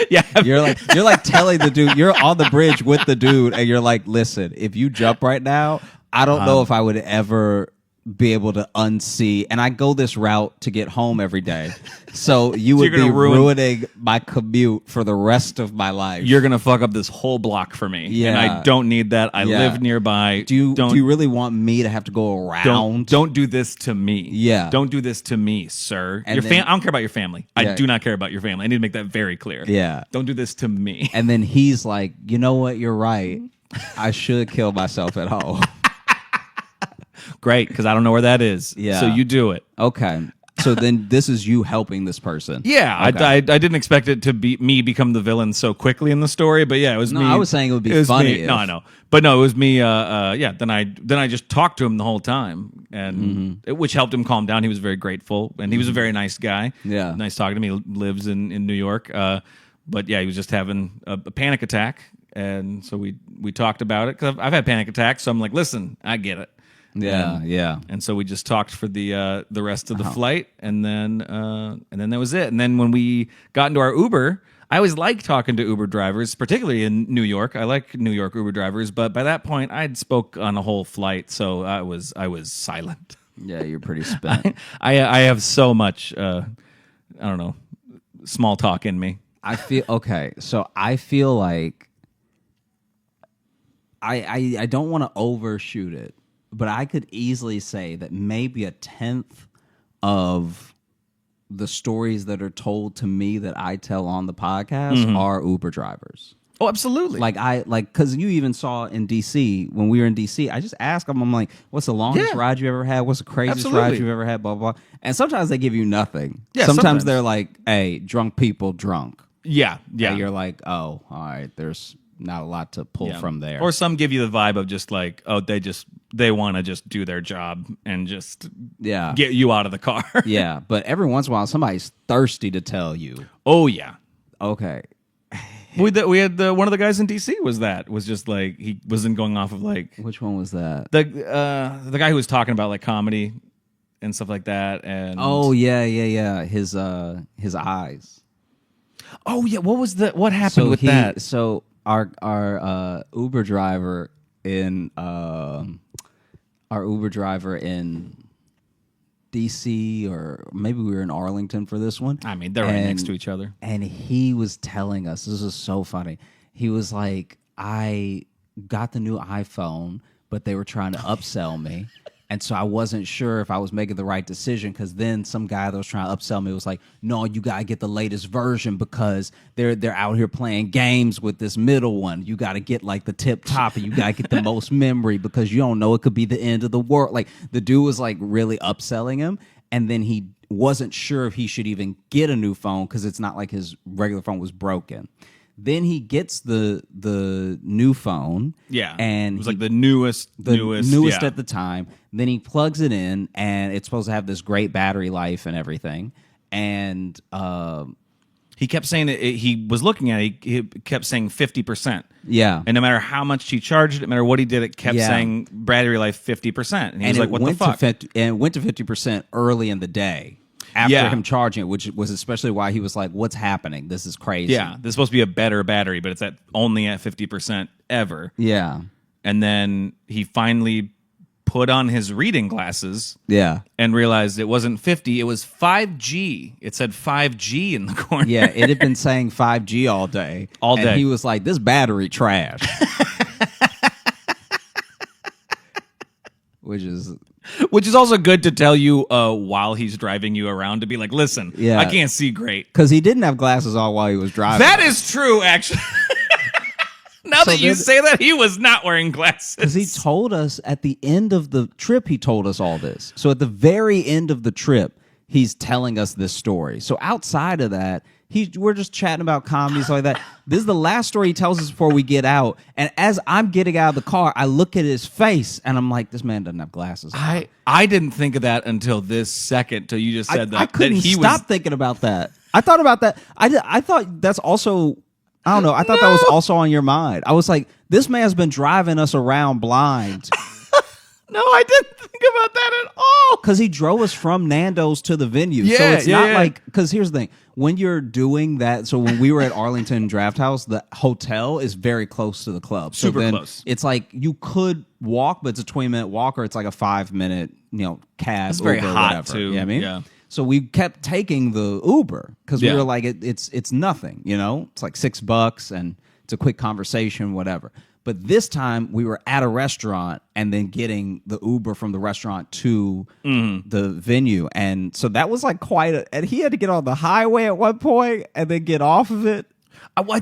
Yeah, you're like telling the dude, you're on the bridge with the dude and you're like, listen, if you jump right now, I don't know if I would ever be able to unsee, and I go this route to get home every day, so you would be ruining my commute for the rest of my life. You're gonna fuck up this whole block for me, and I don't need that. I live nearby. Do you really want me to have to go around? Don't do this to me. Yeah, don't do this to me, sir. I don't care about your family. I do not care about your family. I need to make that very clear. Yeah, don't do this to me. And then he's like, you know what? You're right. I should kill myself at home. Great, because I don't know where that is. Yeah. So you do it. Okay. So then this is you helping this person. Yeah. Okay. I didn't expect it to be me become the villain so quickly in the story, but yeah, it was me. I was saying it would be funny. No, I know. But no, it was me. Then I just talked to him the whole time, and which helped him calm down. He was very grateful, and he was a very nice guy. Yeah. Nice talking to me. He lives in New York. But yeah, he was just having a panic attack. And so we talked about it, because I've had panic attacks. So I'm like, listen, I get it. Yeah. And so we just talked for the rest of the flight, and then that was it. And then when we got into our Uber, I always like talking to Uber drivers, particularly in New York. I like New York Uber drivers, but by that point, I'd spoke on a whole flight, so I was silent. Yeah, you're pretty spent. I have so much I don't know, small talk in me. I feel like I don't want to overshoot it, but I could easily say that maybe 1/10 of the stories that are told to me that I tell on the podcast are Uber drivers. Oh, absolutely. Because you even saw in DC, when we were in DC, I just asked them, I'm like, what's the longest ride you ever had? What's the craziest ride you've ever had? Blah, blah, blah. And sometimes they give you nothing. Yeah, sometimes they're like, hey, drunk people drunk. Yeah. And you're like, oh, all right, there's not a lot to pull from there. Or some give you the vibe of just like, oh, they want to just do their job and just get you out of the car. Yeah, but every once in a while, somebody's thirsty to tell you. Oh, yeah. Okay. We had one of the guys in DC was just like, he wasn't going off of like... Which one was that? The guy who was talking about like comedy and stuff like that. And oh, yeah. His eyes. Oh, yeah. What happened with that? So our Uber driver in DC, or maybe we were in Arlington for this one. I mean, they're right next to each other. And he was telling us, this is so funny. He was like, I got the new iPhone, but they were trying to upsell me. And so I wasn't sure if I was making the right decision, because then some guy that was trying to upsell me was like, no, you got to get the latest version because they're out here playing games with this middle one. You got to get like the tip top, and you got to get the most memory because you don't know, it could be the end of the world. Like the dude was like really upselling him. And then he wasn't sure if he should even get a new phone because it's not like his regular phone was broken. Then he gets the new phone. Yeah. And it was like the newest at the time. Then he plugs it in, and it's supposed to have this great battery life and everything. And he kept saying that he was looking at it, he kept saying 50%. Yeah. And no matter how much he charged it, no matter what he did, it kept saying battery life 50%. And he was like, what the fuck? And it went to 50% early in the day. After him charging it, which was especially why he was like, what's happening? This is crazy. Yeah, this is supposed to be a better battery, but it's only at 50% ever. Yeah. And then he finally put on his reading glasses. Yeah. And realized it wasn't 50, it was 5G. It said 5G in the corner. Yeah, it had been saying 5G all day. All day. And he was like, this battery trash. Which is also good to tell you while he's driving you around, to be like, listen, I can't see great. Because he didn't have glasses on while he was driving. That is true, actually. Now that you say that, he was not wearing glasses. Because he told us at the end of the trip, he told us all this. So at the very end of the trip, he's telling us this story. So outside of that, we're just chatting about comedy, stuff like that. This is the last story he tells us before we get out. And as I'm getting out of the car, I look at his face, and I'm like, this man doesn't have glasses on. I didn't think of that until this second, till you just said that. I couldn't stop thinking about that. I thought about that. I thought that's also... I don't know. I thought that was also on your mind. I was like, this man's been driving us around blind. No, I didn't think about that at all. Because he drove us from Nando's to the venue. So it's not like, because here's the thing. When you're doing that, so when we were at Arlington Draft House, the hotel is very close to the club. So super close. It's like you could walk, but it's a 20-minute walk, or it's like a 5-minute, cab. It's very Uber, hot, whatever. too. You know what I mean? Yeah. So we kept taking the Uber because we were like, it's nothing, It's like $6 and it's a quick conversation, whatever. But this time we were at a restaurant and then getting the Uber from the restaurant to the venue. And so that was like and he had to get on the highway at one point and then get off of it.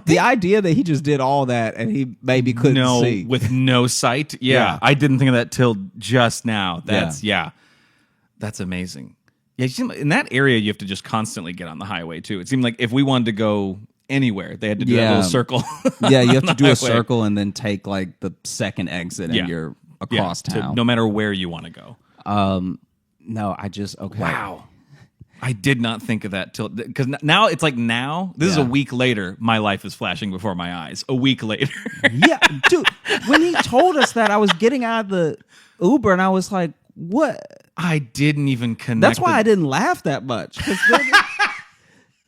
The idea that he just did all that and he maybe couldn't see. With no sight. Yeah. I didn't think of that till just now. That's amazing. Yeah, in that area, you have to just constantly get on the highway, too. It seemed like if we wanted to go anywhere, they had to do that little circle. Yeah, you have to do a circle and then take like the second exit and you're across town. No matter where you want to go. No, okay. Wow. I did not think of that till... Because now, it's like this is a week later, my life is flashing before my eyes. A week later. Yeah, dude, when he told us that, I was getting out of the Uber and I was like, what? I didn't even connect. That's why I didn't laugh that much.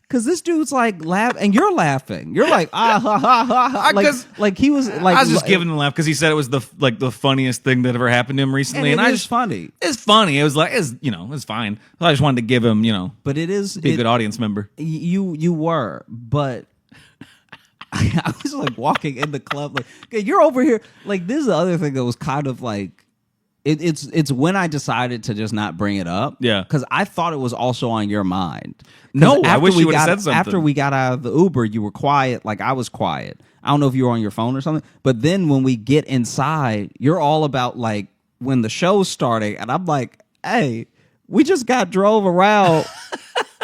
Because this dude's like and you're laughing. You're like ha ha ha. Like he was like. I was just giving him a laugh because he said it was the funniest thing that ever happened to him recently, and it's funny. It's funny. It was like it's fine. I just wanted to give him But it is be a good audience member. You were, but. I was like walking in the club like, okay, you're over here. Like this is the other thing that was kind of like. It's when I decided to just not bring it up. Yeah. Because I thought it was also on your mind. No, I wish you would have said something. After we got out of the Uber, you were quiet. Like I was quiet. I don't know if you were on your phone or something. But then when we get inside, you're all about like when the show's starting. And I'm like, hey, we just got drove around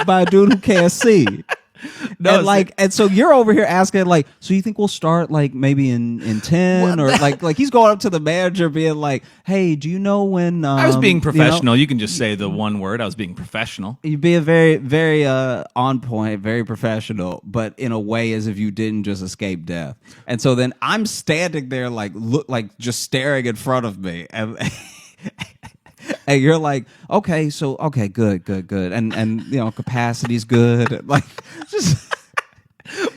by a dude who can't see. No, and so you're over here asking like, so you think we'll start like maybe in 10 or like he's going up to the manager being like, hey, do you know when I was being professional. You You can just say the one word. I was being professional. you're being very, very on point, very professional, but in a way as if you didn't just escape death. And so then I'm standing there like just staring in front of me, and and you're like, okay, good, and capacity's good, like just.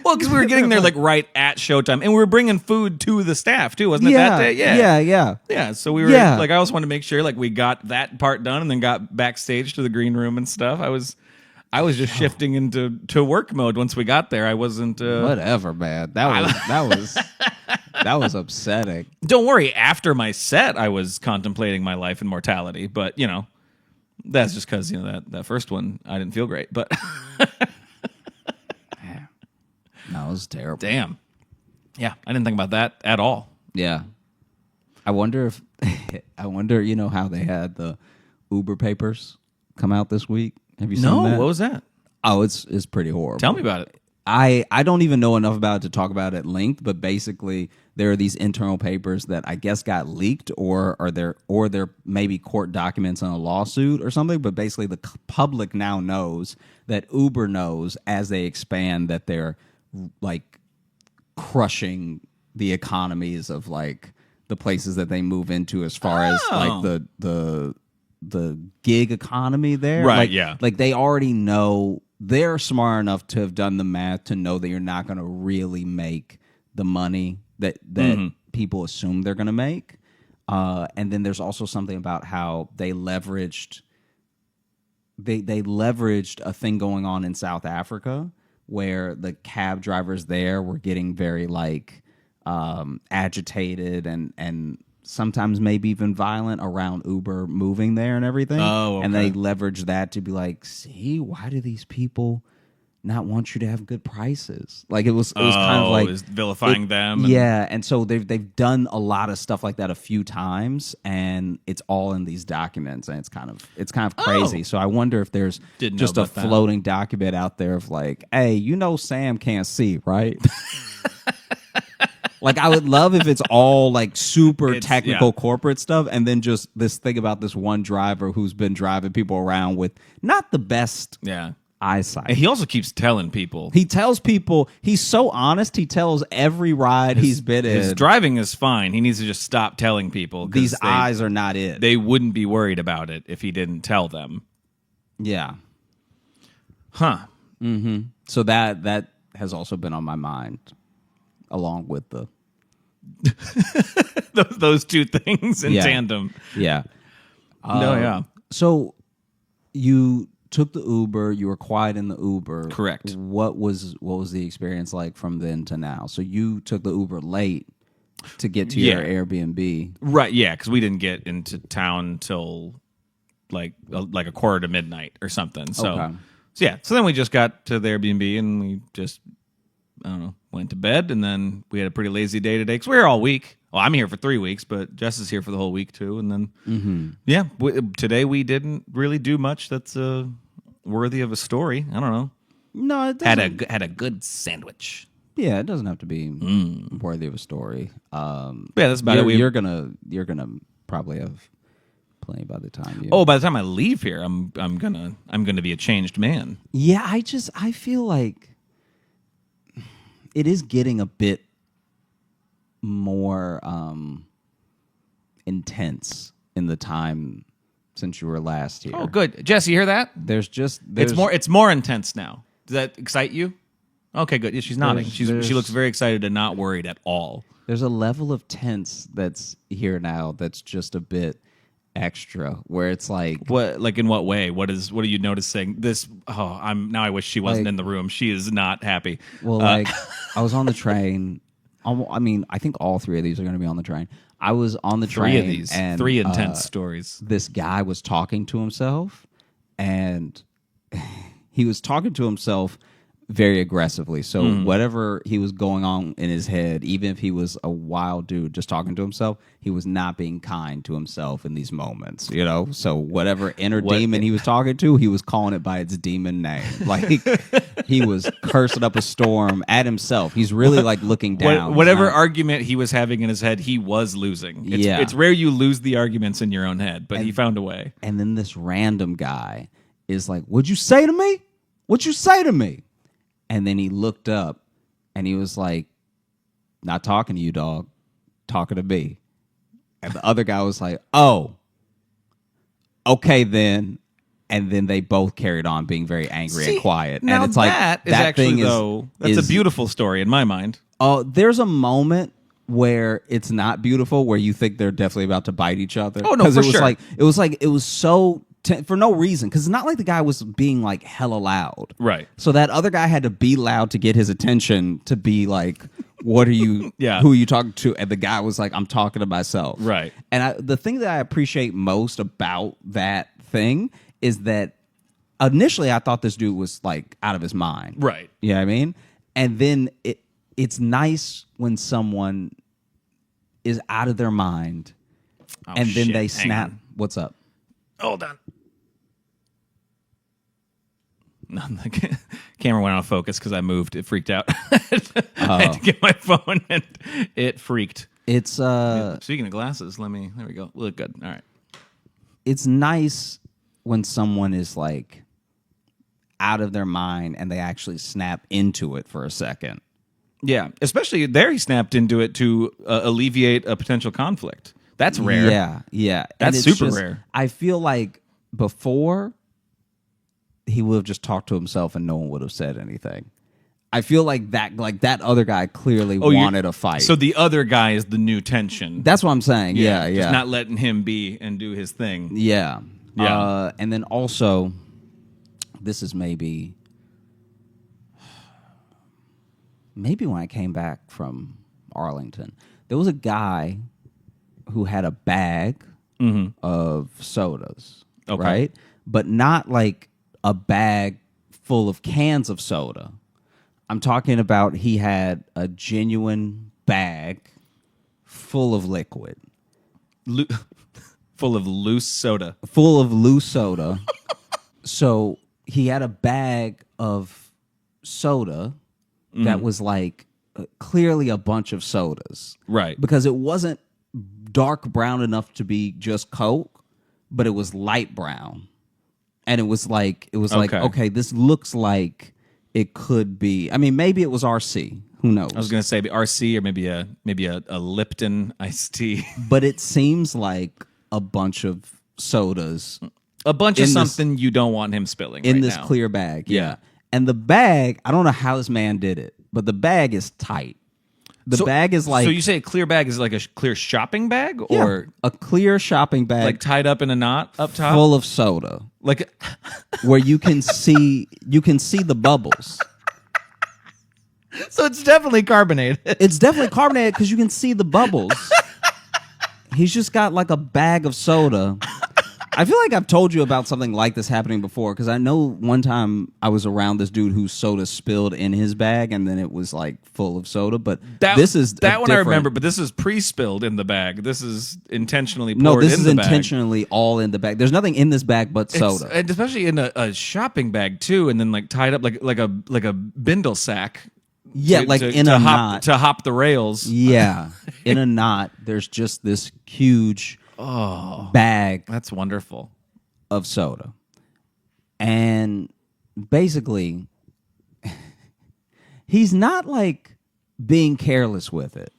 Well, because we were getting there like right at showtime, and we were bringing food to the staff too, wasn't it that day? Yeah. So we were like, I also wanted to make sure like we got that part done, and then got backstage to the green room and stuff. I was just shifting into work mode once we got there. I wasn't Whatever, man. That was upsetting. Don't worry. After my set, I was contemplating my life and mortality, but that's just because that first one I didn't feel great, but. No, it was terrible. Damn. Yeah, I didn't think about that at all. Yeah. I wonder how they had the Uber papers come out this week. Have you seen that? No, what was that? Oh, it's pretty horrible. Tell me about it. I don't even know enough about it to talk about it at length, but basically there are these internal papers that I guess got leaked or they're maybe court documents on a lawsuit or something, but basically the public now knows that Uber knows as they expand that they're like crushing the economies of like the places that they move into as far as like the gig economy there. Right, like, yeah. Like they already know, they're smart enough to have done the math to know that you're not going to really make the money that people assume they're going to make. And then there's also something about how they leveraged a thing going on in South Africa where the cab drivers there were getting very like agitated and sometimes maybe even violent around Uber moving there and everything. Oh, okay. And they leveraged that to be like, see, why do these people not want you to have good prices? Like it was kind of like it was vilifying them. Yeah, and so they've done a lot of stuff like that a few times, and it's all in these documents, and it's kind of crazy. So I wonder if there's just a floating document out there of like, hey, Sam can't see, right? Like I would love if it's all like super technical corporate stuff, and then just this thing about this one driver who's been driving people around with not the best eyesight. And he also keeps telling people. He tells people, he's so honest, he tells every ride he's been in. His driving is fine. He needs to just stop telling people. These eyes are not it. They wouldn't be worried about it if he didn't tell them. Yeah. Huh. Mm-hmm. So that has also been on my mind, along with the those two things in tandem. Yeah. Yeah. So you took the Uber. You were quiet in the Uber. Correct. What was the experience like from then to now? So you took the Uber late to get to your Airbnb. Right. Yeah, because we didn't get into town till like a quarter to midnight or something. So so then we just got to the Airbnb and we just went to bed, and then we had a pretty lazy day today because we were all week. Well, I'm here for 3 weeks, but Jess is here for the whole week too. And then, today we didn't really do much that's worthy of a story. I don't know. No, it doesn't. Had a good sandwich. Yeah, it doesn't have to be worthy of a story. That's about it. You're gonna probably have plenty by the time you. Oh, by the time I leave here, I'm gonna be a changed man. Yeah, I feel like it is getting a bit more intense in the time since you were last here. Oh, good. Jess, you hear that? There's It's more intense now. Does that excite you? Okay, good. Yeah, she's nodding. She looks very excited and not worried at all. There's a level of tense that's here now that's just a bit extra, where it's like, what, like in what way? What are you noticing? I wish she wasn't in the room. She is not happy. Well, I was on the train. I think all three of these are going to be on the train. I was on the train. 3 of these, and 3 intense stories. This guy was talking to himself, and he was talking to himself very aggressively. So whatever he was going on in his head, even if he was a wild dude just talking to himself, he was not being kind to himself in these moments, you know? So whatever inner demon he was talking to, he was calling it by its demon name. Like he was cursing up a storm at himself. He's really like looking down. Whatever argument he was having in his head, he was losing. It's rare you lose the arguments in your own head, but he found a way. And then this random guy is like, "What'd you say to me? What'd you say to me?" And then he looked up and he was like, "Not talking to you, dog. Talking to me." And the other guy was like, "Oh, okay then." And then they both carried on being very angry and quiet. Now and it's like that is that actually thing though that's a beautiful story in my mind. Oh, there's a moment where it's not beautiful, where you think they're definitely about to bite each other. Oh no, for sure. It was so for no reason, because it's not like the guy was being like hella loud, right? So that other guy had to be loud to get his attention, to be like, "What are you? Yeah. Who are you talking to?" And the guy was like, "I'm talking to myself." Right. And the thing that I appreciate most about that thing is that initially I thought this dude was like out of his mind, right? You know what I mean? And then it's nice when someone is out of their mind, and then they snap. What's up? Hold on. No, the camera went out of focus because I moved. It freaked out. I had to get my phone, and it freaked. It's speaking of glasses, there we go. Look good. All right. It's nice when someone is like out of their mind and they actually snap into it for a second. Yeah, especially there, he snapped into it to alleviate a potential conflict. That's rare. Yeah. That's super rare. I feel like before, he would have just talked to himself and no one would have said anything. I feel like that other guy clearly wanted a fight. So the other guy is the new tension. That's what I'm saying. Yeah. Just not letting him be and do his thing. Yeah. Yeah. And then also, this is maybe when I came back from Arlington, there was a guy who had a bag of sodas, right? But not like a bag full of cans of soda. I'm talking about he had a genuine bag full of liquid. Full of loose soda. Full of loose soda. So he had a bag of soda that was like clearly a bunch of sodas. Right. Because it wasn't dark brown enough to be just Coke, but it was light brown. And it was like, okay, this looks like it could be. I mean, maybe it was RC. Who knows? I was going to say RC or maybe a Lipton iced tea. But it seems like a bunch of sodas. A bunch of something you don't want him spilling in right this now. Clear bag. Yeah. And the bag, I don't know how this man did it, but the bag is tight. The bag is like... So you say a clear bag is like a clear shopping bag? Yeah, or a clear shopping bag. Like tied up in a knot up top? Full of soda. Like... where you can see the bubbles. So it's definitely carbonated. It's definitely carbonated because you can see the bubbles. He's just got like a bag of soda. I feel like I've told you about something like this happening before, because I know one time I was around this dude whose soda spilled in his bag and then it was like full of soda. But this is that one I remember, but this is pre-spilled in the bag. This is intentionally poured No, this in is the bag. intentionally all in the bag. There's nothing in this bag but soda. And especially in a shopping bag too, and then like tied up like a bindle sack. Yeah, in a knot. To hop the rails. Yeah. In a knot, there's just this huge bag. That's wonderful. Of soda. And basically, he's not like being careless with it.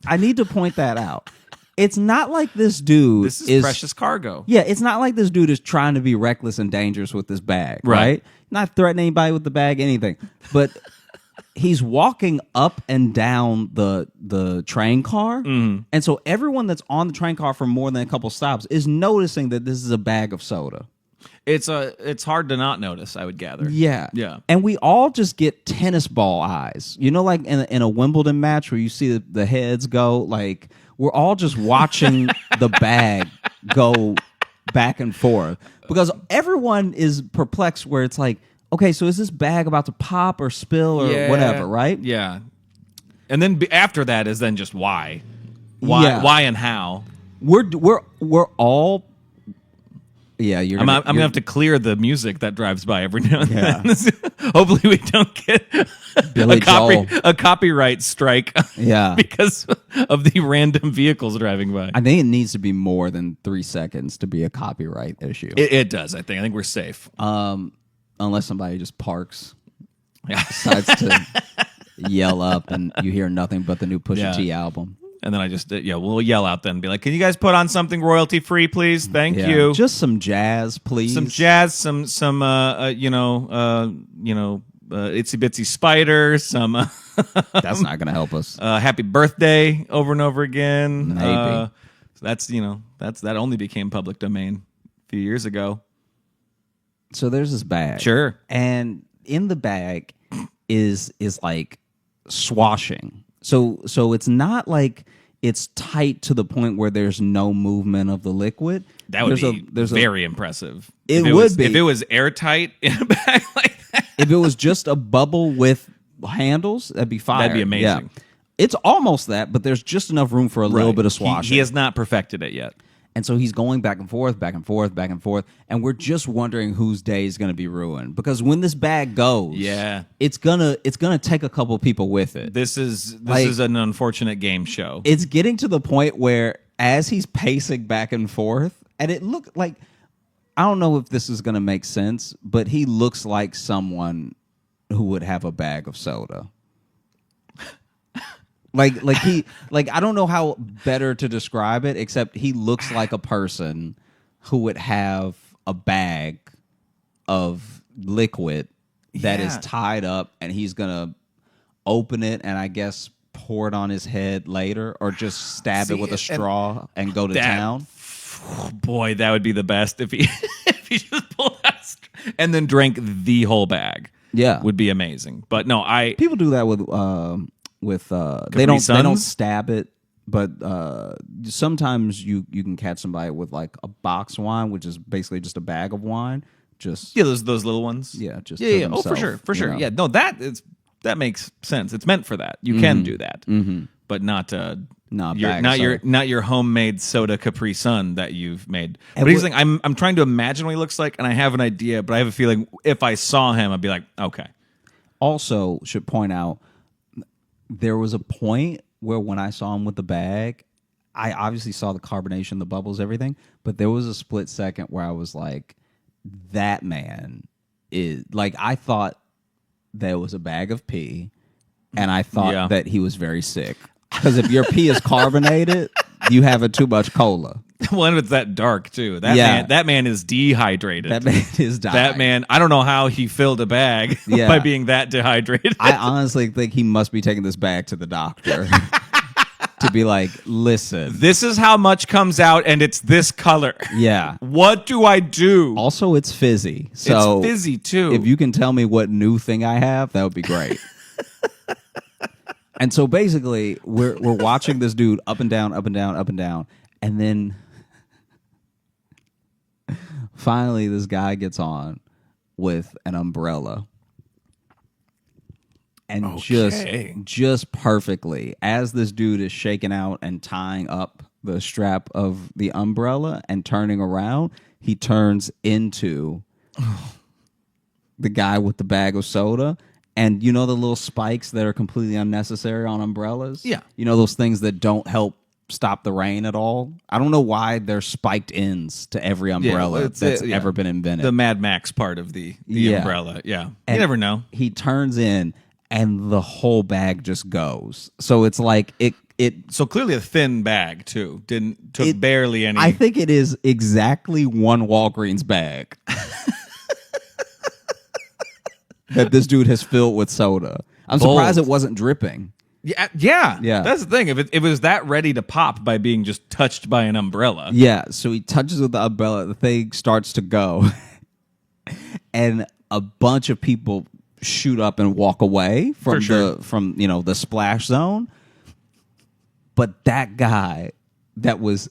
I need to point that out. It's not like this dude This is precious cargo. Yeah, it's not like this dude is trying to be reckless and dangerous with this bag, right? Not threatening anybody with the bag, anything. But he's walking up and down the train car. And so everyone that's on the train car for more than a couple stops is noticing that this is a bag of soda. It's hard to not notice, I would gather. Yeah. Yeah. And we all just get tennis ball eyes. You know, like in a Wimbledon match where you see the heads go, like we're all just watching the bag go back and forth. Because everyone is perplexed where it's like, okay, so is this bag about to pop or spill or whatever, right? Yeah. And then after that is then just why. Yeah. Why and how. We're all. Yeah, I'm gonna have to clear the music that drives by every now and then. Hopefully, we don't get Billy Joel. a copyright strike. Yeah. Because of the random vehicles driving by. I think it needs to be more than 3 seconds to be a copyright issue. It does. I think we're safe. Unless somebody just parks, Yeah. decides to yell up, and you hear nothing but the new Pusha T album. And then I just we'll yell out then and be like, "Can you guys put on something royalty free, please? Thank you. Just some jazz, please. Some jazz, some itsy bitsy spider, some That's not going to help us. happy birthday over and over again. Maybe. That only became public domain a few years ago. So there's this bag. Sure. And in the bag is like swashing. So it's not like it's tight to the point where there's no movement of the liquid. That would be very impressive. It would be. If it was airtight in a bag like that. If it was just a bubble with handles, that'd be fire. That'd be amazing. Yeah. It's almost that, but there's just enough room for a little bit of swashing. He has not perfected it yet. And so he's going back and forth, back and forth, back and forth, and we're just wondering whose day is going to be ruined. Because when this bag goes, it's gonna take a couple people with it. This is an unfortunate game show. It's getting to the point where as he's pacing back and forth, and it looked like, I don't know if this is going to make sense, but he looks like someone who would have a bag of soda. Like I don't know how better to describe it, except he looks like a person who would have a bag of liquid that is tied up, and he's gonna open it and I guess pour it on his head later, or just stab it with a straw and go to town. Boy, that would be the best if he just pulled out and then drank the whole bag. Yeah, would be amazing. But no, people do that with they don't stab it, but sometimes you can catch somebody with like a box wine, which is basically just a bag of wine. Those little ones. Just Oh, for sure. know? Yeah, no, that makes sense. It's meant for that. You can do that, but not your homemade soda Capri Sun that you've made. But he's like, I'm trying to imagine what he looks like, and I have an idea, but I have a feeling if I saw him, I'd be like, okay. Also, should point out, there was a point where when I saw him with the bag, I obviously saw the carbonation, the bubbles, everything, but there was a split second where I was like, that man is, like, I thought that it was a bag of pee, and I thought that he was very sick. Because if your pee is carbonated, you have too much cola. Well, and it's that dark too. That man is dehydrated. That man is dying. That man, I don't know how he filled a bag by being that dehydrated. I honestly think he must be taking this bag to the doctor to be like, listen, this is how much comes out, and it's this color. Yeah. What do I do? Also, it's fizzy. So it's fizzy too. If you can tell me what new thing I have, that would be great. And so basically, we're watching this dude up and down, up and down, up and down, and then finally this guy gets on with an umbrella. And just perfectly, as this dude is shaking out and tying up the strap of the umbrella and turning around, he turns into the guy with the bag of soda. And you know the little spikes that are completely unnecessary on umbrellas? Yeah. You know those things that don't help stop the rain at all? I don't know why there's spiked ends to every umbrella that's ever been invented. The Mad Max part of the umbrella. Yeah. And you never know. He turns in and the whole bag just goes. So it's like it so clearly a thin bag too. Took barely any. I think it is exactly one Walgreens bag that this dude has filled with soda. I'm surprised it wasn't dripping. Yeah. That's the thing. If it was that ready to pop by being just touched by an umbrella. Yeah, so he touches with the umbrella, the thing starts to go. And a bunch of people shoot up and walk away from the splash zone. But that guy that was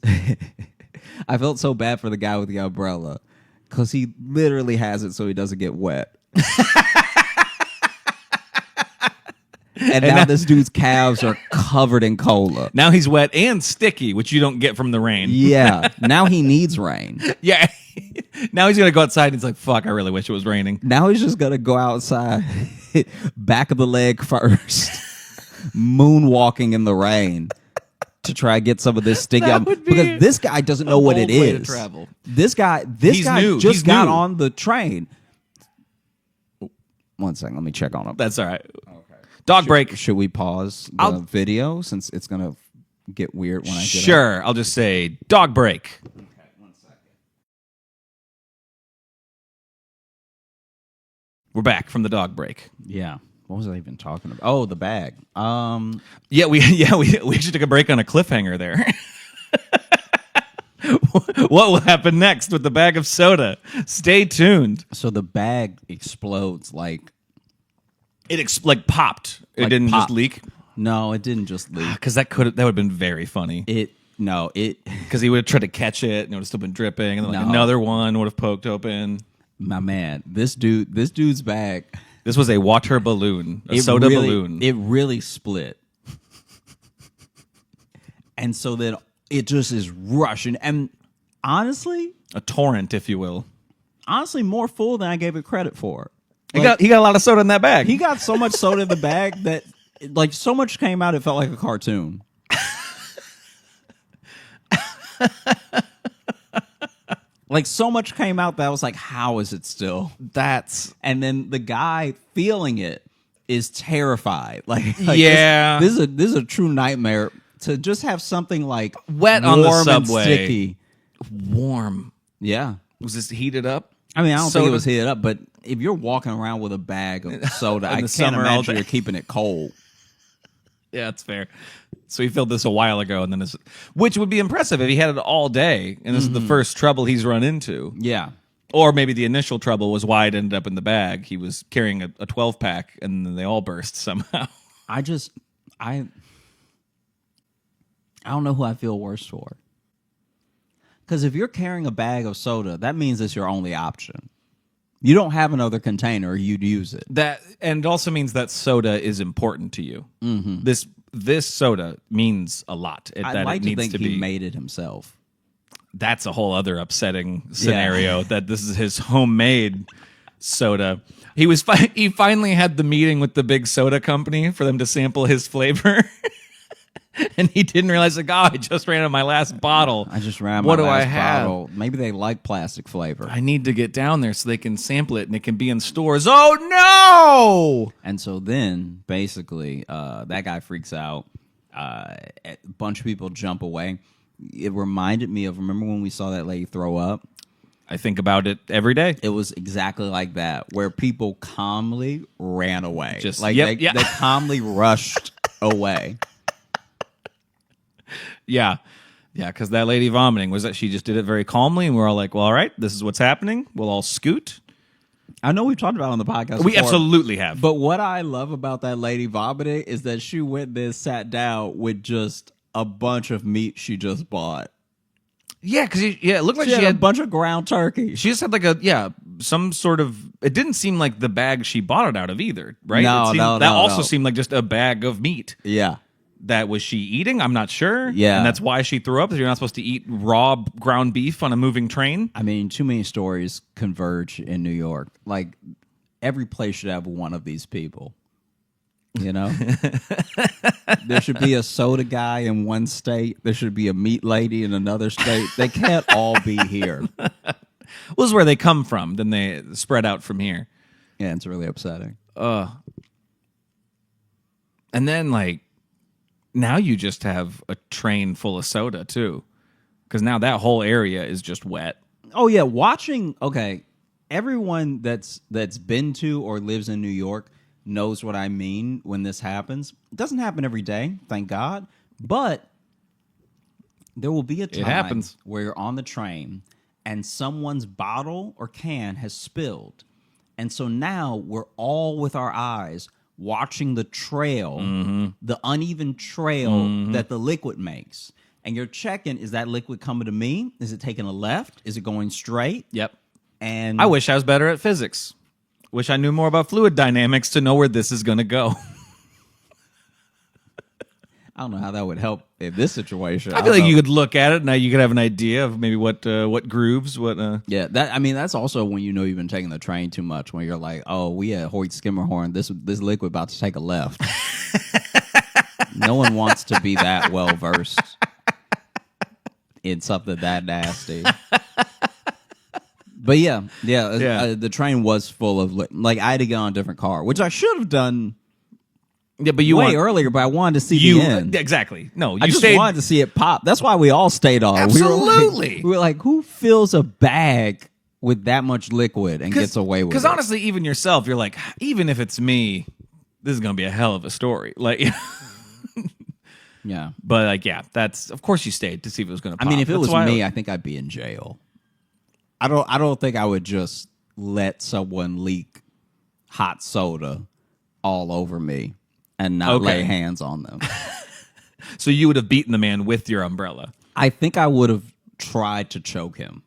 I felt so bad for the guy with the umbrella, because he literally has it so he doesn't get wet. And now this dude's calves are covered in cola. Now he's wet and sticky, which you don't get from the rain. Yeah. Now he needs rain. Yeah. Now he's going to go outside and he's like, fuck, I really wish it was raining. Now he's just going to go outside, back of the leg first, moonwalking in the rain to try to get some of this sticky out. Because this guy doesn't know what it is. To travel. This guy new. just He's got new. on the train. 1 second. Let me check on him. That's all right. Dog break. Should we pause the video since it's going to get weird when I get Sure. I'll just say dog break. Okay, 1 second. We're back from the dog break. Yeah. What was I even talking about? Oh, the bag. Yeah, we actually took a break on a cliffhanger there. What will happen next with the bag of soda? Stay tuned. So the bag explodes like... It like popped. It Like didn't popped. just leak. No, it didn't just leak. Because that would have been very funny. Because He would have tried to catch it and it would have still been dripping, and then like No. another one would have poked open. my man, this dude's bag, This was a water balloon, a soda balloon. It really split. And so then it just is rushing. And honestly, A torrent, if you will. more full than I gave it credit for. He got a lot of soda in that bag. He got so much soda in the bag that like so much came out it felt like a cartoon. Like so much came out that I was like, how is it still? And then the guy feeling it is terrified. Like Yeah. this is a true nightmare to just have something like Wet on the warm and subway. sticky. warm. Yeah. Was this heated up? I mean, I don't think Soda? it was heated up, but if you're walking around with a bag of soda, I the can't summer all imagine day. you're keeping it cold. Yeah, that's fair. So he filled this a while ago, and then which would be impressive if he had it all day, and this is the first trouble he's run into. Yeah. Or maybe the initial trouble was why it ended up in the bag. He was carrying a 12-pack, and then they all burst somehow. I don't know who I feel worse for. Because if you're carrying a bag of soda, that means it's your only option. You don't have another container, you'd use it. That and it also means that soda is important to you. Mm-hmm. This soda means a lot. I'd like it to needs think to he be. made it himself. That's a whole other upsetting scenario. That this is his homemade soda. He finally had the meeting with the big soda company for them to sample his flavor. And he didn't realize, like, I just ran out of my last bottle. I just ran What my do I last have? bottle. Maybe they like plastic flavor. I need to get down there so they can sample it and it can be in stores. Oh, no! And so then, basically, that guy freaks out. A bunch of people jump away. It reminded me of, remember when we saw that lady throw up? I think about it every day. It was exactly like that, where people calmly ran away. Just- like yep, they, yeah. they calmly rushed away. Yeah. Yeah, because that lady vomiting was that she just did it very calmly, and we're all like, well, all right, this is what's happening. We'll all scoot. I know we've talked about it on the podcast We before, absolutely have. but what I love about that lady vomiting is that she went there, sat down with just a bunch of meat she just bought. Yeah, because it looked like She she had a had bunch of ground turkey. She just had like some sort of. It didn't seem like the bag she bought it out of either, right? No, that no, also no. seemed like just a bag of meat. Yeah. That was she eating? I'm not sure. Yeah. And that's why she threw up. Because you're not supposed to eat raw ground beef on a moving train. I mean, too many stories converge in New York. Like, every place should have one of these people. You know? There should be a soda guy in one state. There should be a meat lady in another state. They can't all be here. Well, this is where they come from. Then they spread out from here. Yeah, it's really upsetting. And then, like, now you just have a train full of soda, too. Because now that whole area is just wet. Oh, yeah. Everyone that's been to or lives in New York knows what I mean when this happens. It doesn't happen every day, thank God. But there will be a time happens. where you're on the train and someone's bottle or can has spilled. And so now we're all with our eyes watching the trail, the uneven trail that the liquid makes. And you're checking, is that liquid coming to me? Is it taking a left? Is it going straight? Yep. And I wish I was better at physics. Wish I knew more about fluid dynamics to know where this is going to go. I don't know how that would help in this situation. I feel like you could look at it now. You could have an idea of maybe what grooves, what. Yeah, that's also when you know you've been taking the train too much. When you're like, oh, we at Hoyt Skimmerhorn, this liquid about to take a left. No one wants to be that well versed in something that nasty. But yeah. The train was full of like I had to get on a different car, which I should have done. Yeah, but you way earlier, but I wanted to see the end. Exactly. No, I just wanted to see it pop. That's why we all stayed on. Absolutely. We were like, who fills a bag with that much liquid and gets away with it? Because honestly, even yourself, you're like, even if it's me, this is going to be a hell of a story. Like, yeah. But like, yeah, that's of course you stayed to see if it was going to pop. I mean, if it was me, I think I'd be in jail. I don't think I would just let someone leak hot soda all over me and not lay hands on them. So you would have beaten the man with your umbrella. I think I would have tried to choke him.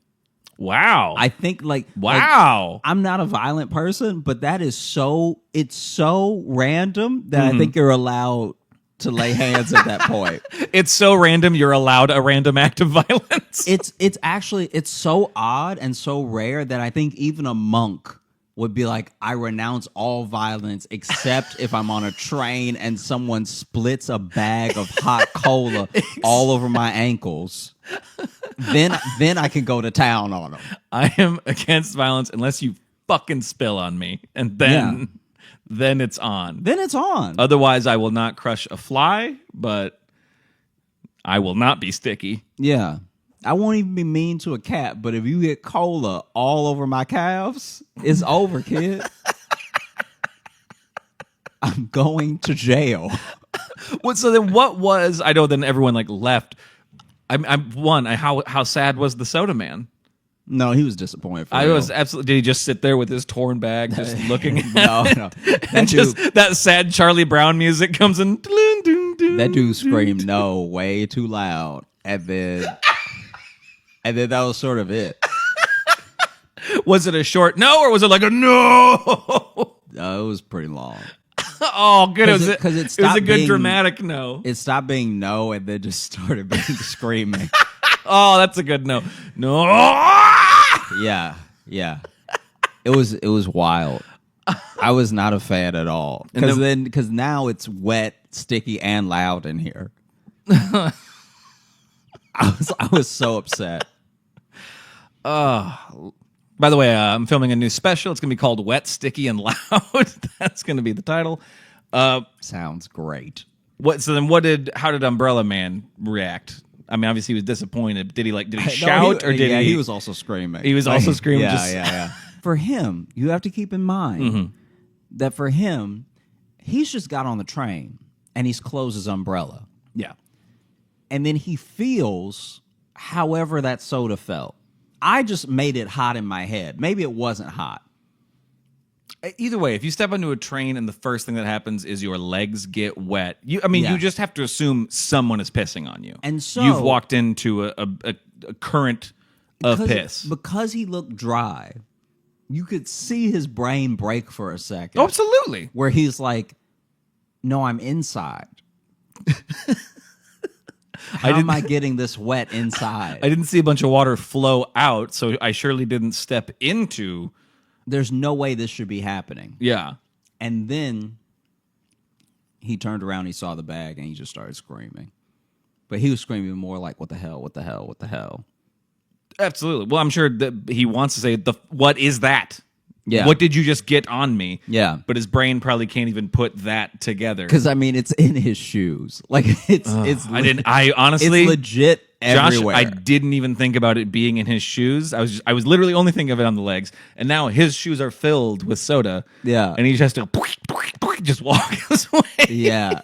Wow. I think wow. I'm not a violent person, but it's so random that I think you're allowed to lay hands at that point. It's so random you're allowed a random act of violence. It's so odd and so rare that I think even a monk would be like, I renounce all violence except if I'm on a train and someone splits a bag of hot cola all over my ankles. Then I can go to town on them. I am against violence unless you fucking spill on me. And then it's on. Then it's on. Otherwise, I will not crush a fly, but I will not be sticky. Yeah. I won't even be mean to a cat, but if you get cola all over my calves, it's over, kid. I'm going to jail. Well, so then what was, I know then everyone like left. How sad was the soda man? No, he was disappointed. I was absolutely. Did he just sit there with his torn bag, just looking at no. That sad Charlie Brown music comes in. That dude screamed no way too loud, and then that was sort of it. Was it a short no, or was it like a no? It was pretty long. Oh, good. It was a good dramatic no. It stopped being no, and then just started being screaming. Oh, that's a good no. No. Yeah. It was wild. I was not a fan at all. Because now it's wet, sticky, and loud in here. I was so upset. By the way, I'm filming a new special. It's going to be called Wet, Sticky, and Loud. That's going to be the title. Sounds great. How did Umbrella Man react? I mean, obviously he was disappointed. Did he shout or did he? He was also screaming. He was also screaming. Yeah. For him, you have to keep in mind that for him, he's just got on the train and he's closed his umbrella. Yeah. And then he feels however that soda felt. I just made it hot in my head. Maybe it wasn't hot. Either way, if you step onto a train and the first thing that happens is your legs get wet, you just have to assume someone is pissing on you. And so you've walked into a current of piss. Because he looked dry, you could see his brain break for a second. Oh, absolutely. Where he's like, no, I'm inside. How am I getting this wet inside? I didn't see a bunch of water flow out, so I surely didn't step into... There's no way this should be happening. Yeah. And then he turned around, he saw the bag, and he just started screaming. But he was screaming more like, what the hell, what the hell, what the hell? Absolutely. Well, I'm sure that he wants to say, what is that? Yeah. What did you just get on me? Yeah. But his brain probably can't even put that together. Because, I mean, it's in his shoes. Like, I honestly... It's legit everywhere. Josh, I didn't even think about it being in his shoes. I was literally only thinking of it on the legs. And now his shoes are filled with soda. Yeah. And he just has to just walk his way. Yeah.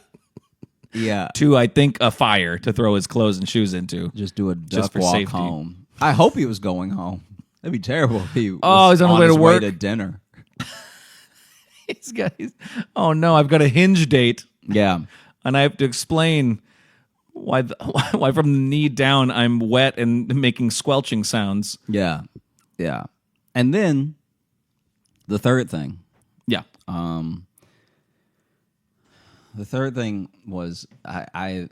Yeah. To, I think, a fire to throw his clothes and shoes into. Just do a duck for walk safety. home. I hope he was going home. That'd be terrible if he was he's on his way to work. To dinner. Oh no, I've got a hinge date. Yeah. And I have to explain why from the knee down I'm wet and making squelching sounds. Yeah. Yeah. And then the third thing The third thing was I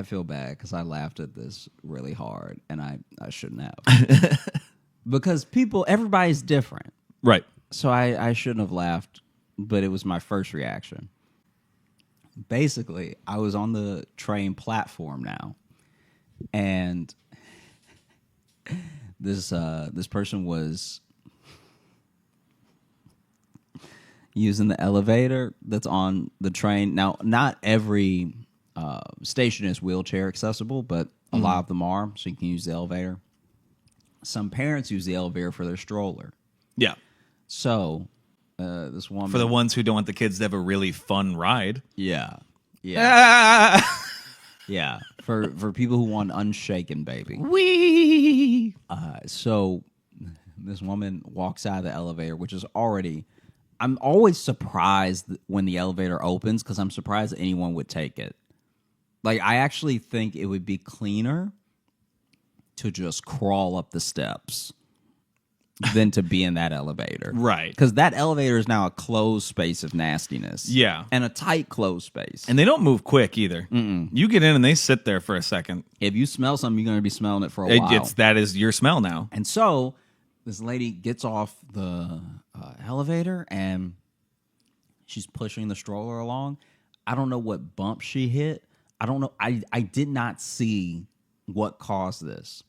feel bad because I laughed at this really hard, and I shouldn't have. Because everybody's different. Right. So I shouldn't have laughed, but it was my first reaction. Basically, I was on the train platform now, and this person was using the elevator that's on the train. Now, not every station is wheelchair accessible, but a lot of them are, so you can use the elevator. Some parents use the elevator for their stroller. Yeah. So, this woman... For the ones who don't want the kids to have a really fun ride. Yeah. Yeah. Yeah. For people who want unshaken baby. Wee! So, this woman walks out of the elevator, which is already... I'm always surprised when the elevator opens because I'm surprised that anyone would take it. Like, I actually think it would be cleaner to just crawl up the steps than to be in that elevator. Right. Because that elevator is now a closed space of nastiness. Yeah. And a tight closed space. And they don't move quick either. You get in and they sit there for a second. If you smell something, you're going to be smelling it for a while. That is your smell now. And so this lady gets off the elevator and she's pushing the stroller along. I don't know what bump she hit. I don't know. I did not see what caused this,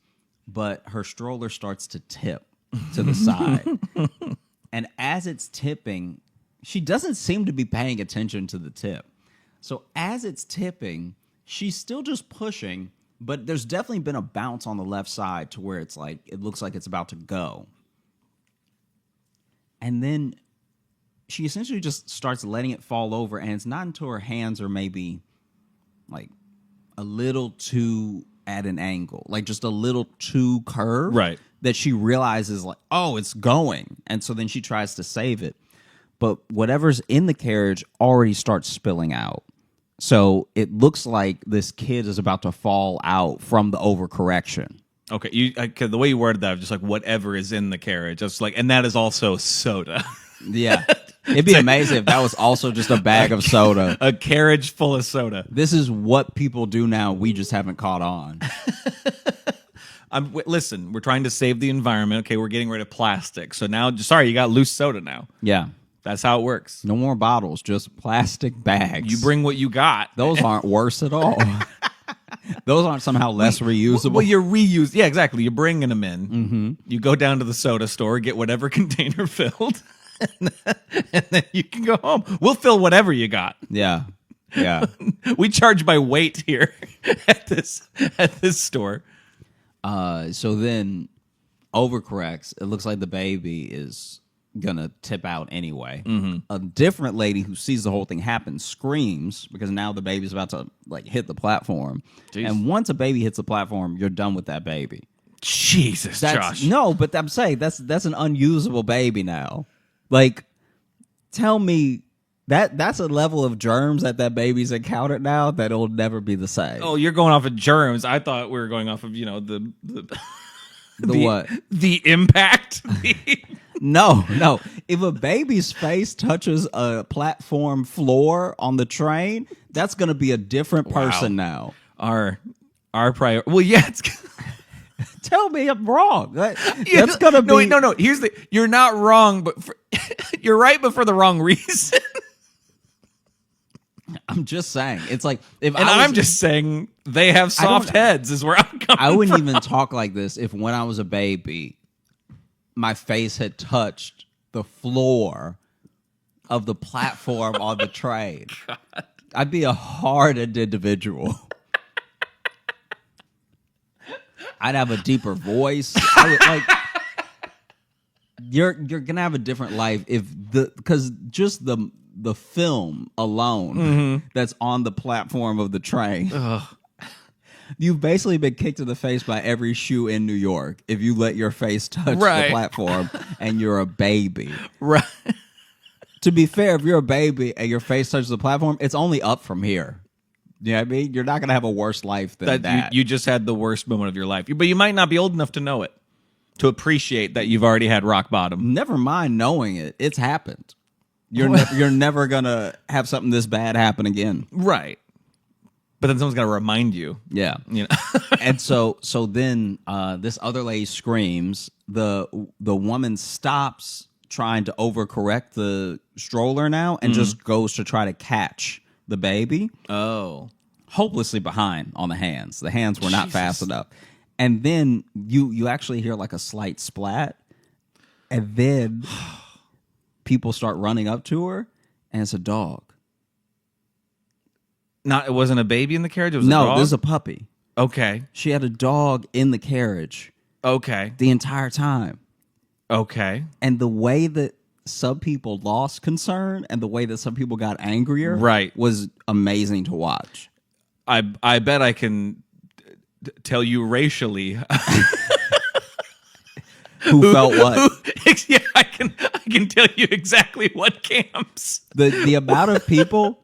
but her stroller starts to tip to the side. And as it's tipping, she doesn't seem to be paying attention to the tip. So as it's tipping, she's still just pushing, but there's definitely been a bounce on the left side to where it's like, it looks like it's about to go. And then she essentially just starts letting it fall over, and it's not until her hands are maybe like a little too at an angle, like just a little too curved, right, that she realizes like, oh, it's going. And so then she tries to save it. But whatever's in the carriage already starts spilling out. So it looks like this kid is about to fall out from the overcorrection. Okay, the way you worded that, just like whatever is in the carriage, just like, and that is also soda. Yeah, it'd be amazing if that was also just a bag of soda, a carriage full of soda. This is what people do now. We just haven't caught on. Listen, we're trying to save the environment. Okay, we're getting rid of plastic. So now, sorry, you got loose soda now. Yeah. That's how it works. No more bottles, just plastic bags. You bring what you got. Those aren't worse at all. Those aren't somehow less reusable. Well, you're reused. Yeah, exactly. You're bringing them in. Mm-hmm. You go down to the soda store, get whatever container filled, and then you can go home. We'll fill whatever you got. Yeah. Yeah. We charge by weight here at this store. So then overcorrects. It looks like the baby is gonna tip out anyway. Mm-hmm. A different lady who sees the whole thing happen screams because now the baby's about to like hit the platform. Jeez. And once a baby hits the platform, you're done with that baby. Jesus, Josh. No, but I'm saying that's an unusable baby now. Like, tell me that's a level of germs that baby's encountered now that it'll never be the same. Oh, you're going off of germs. I thought we were going off of the what? The impact. No. If a baby's face touches a platform floor on the train, that's going to be a different person now. Our prior. Well, yeah. Tell me I'm wrong. That's going to be. No. You're not wrong, but you're right, but for the wrong reason. I'm just saying. It's like I'm just saying they have soft heads. Is where I'm coming. I wouldn't from. even talk like this if when I was a baby, my face had touched the floor of the platform on the train. God. I'd be a hardened individual. I'd have a deeper voice. You're gonna have a different life because just the film alone that's on the platform of the train. Ugh. You've basically been kicked in the face by every shoe in New York if you let your face touch the platform and you're a baby. Right. To be fair, if you're a baby and your face touches the platform, it's only up from here. You know what I mean? You're not going to have a worse life than that. You just had the worst moment of your life. But you might not be old enough to know it, to appreciate that you've already had rock bottom. Never mind knowing it. It's happened. You're never gonna have something this bad happen again. Right. But then someone's got to remind you. Yeah. And so then this other lady screams. The woman stops trying to overcorrect the stroller now and just goes to try to catch the baby. Oh. Hopelessly behind on the hands. The hands were not fast enough. And then you actually hear like a slight splat. And then people start running up to her, and it's a dog. It wasn't a baby in the carriage? It was a dog? No, this is a puppy. Okay. She had a dog in the carriage Okay. the entire time. Okay. And the way that some people lost concern and the way that some people got angrier was amazing to watch. I bet I can tell you racially who felt what. Yeah, I can tell you exactly what camps. The amount of people,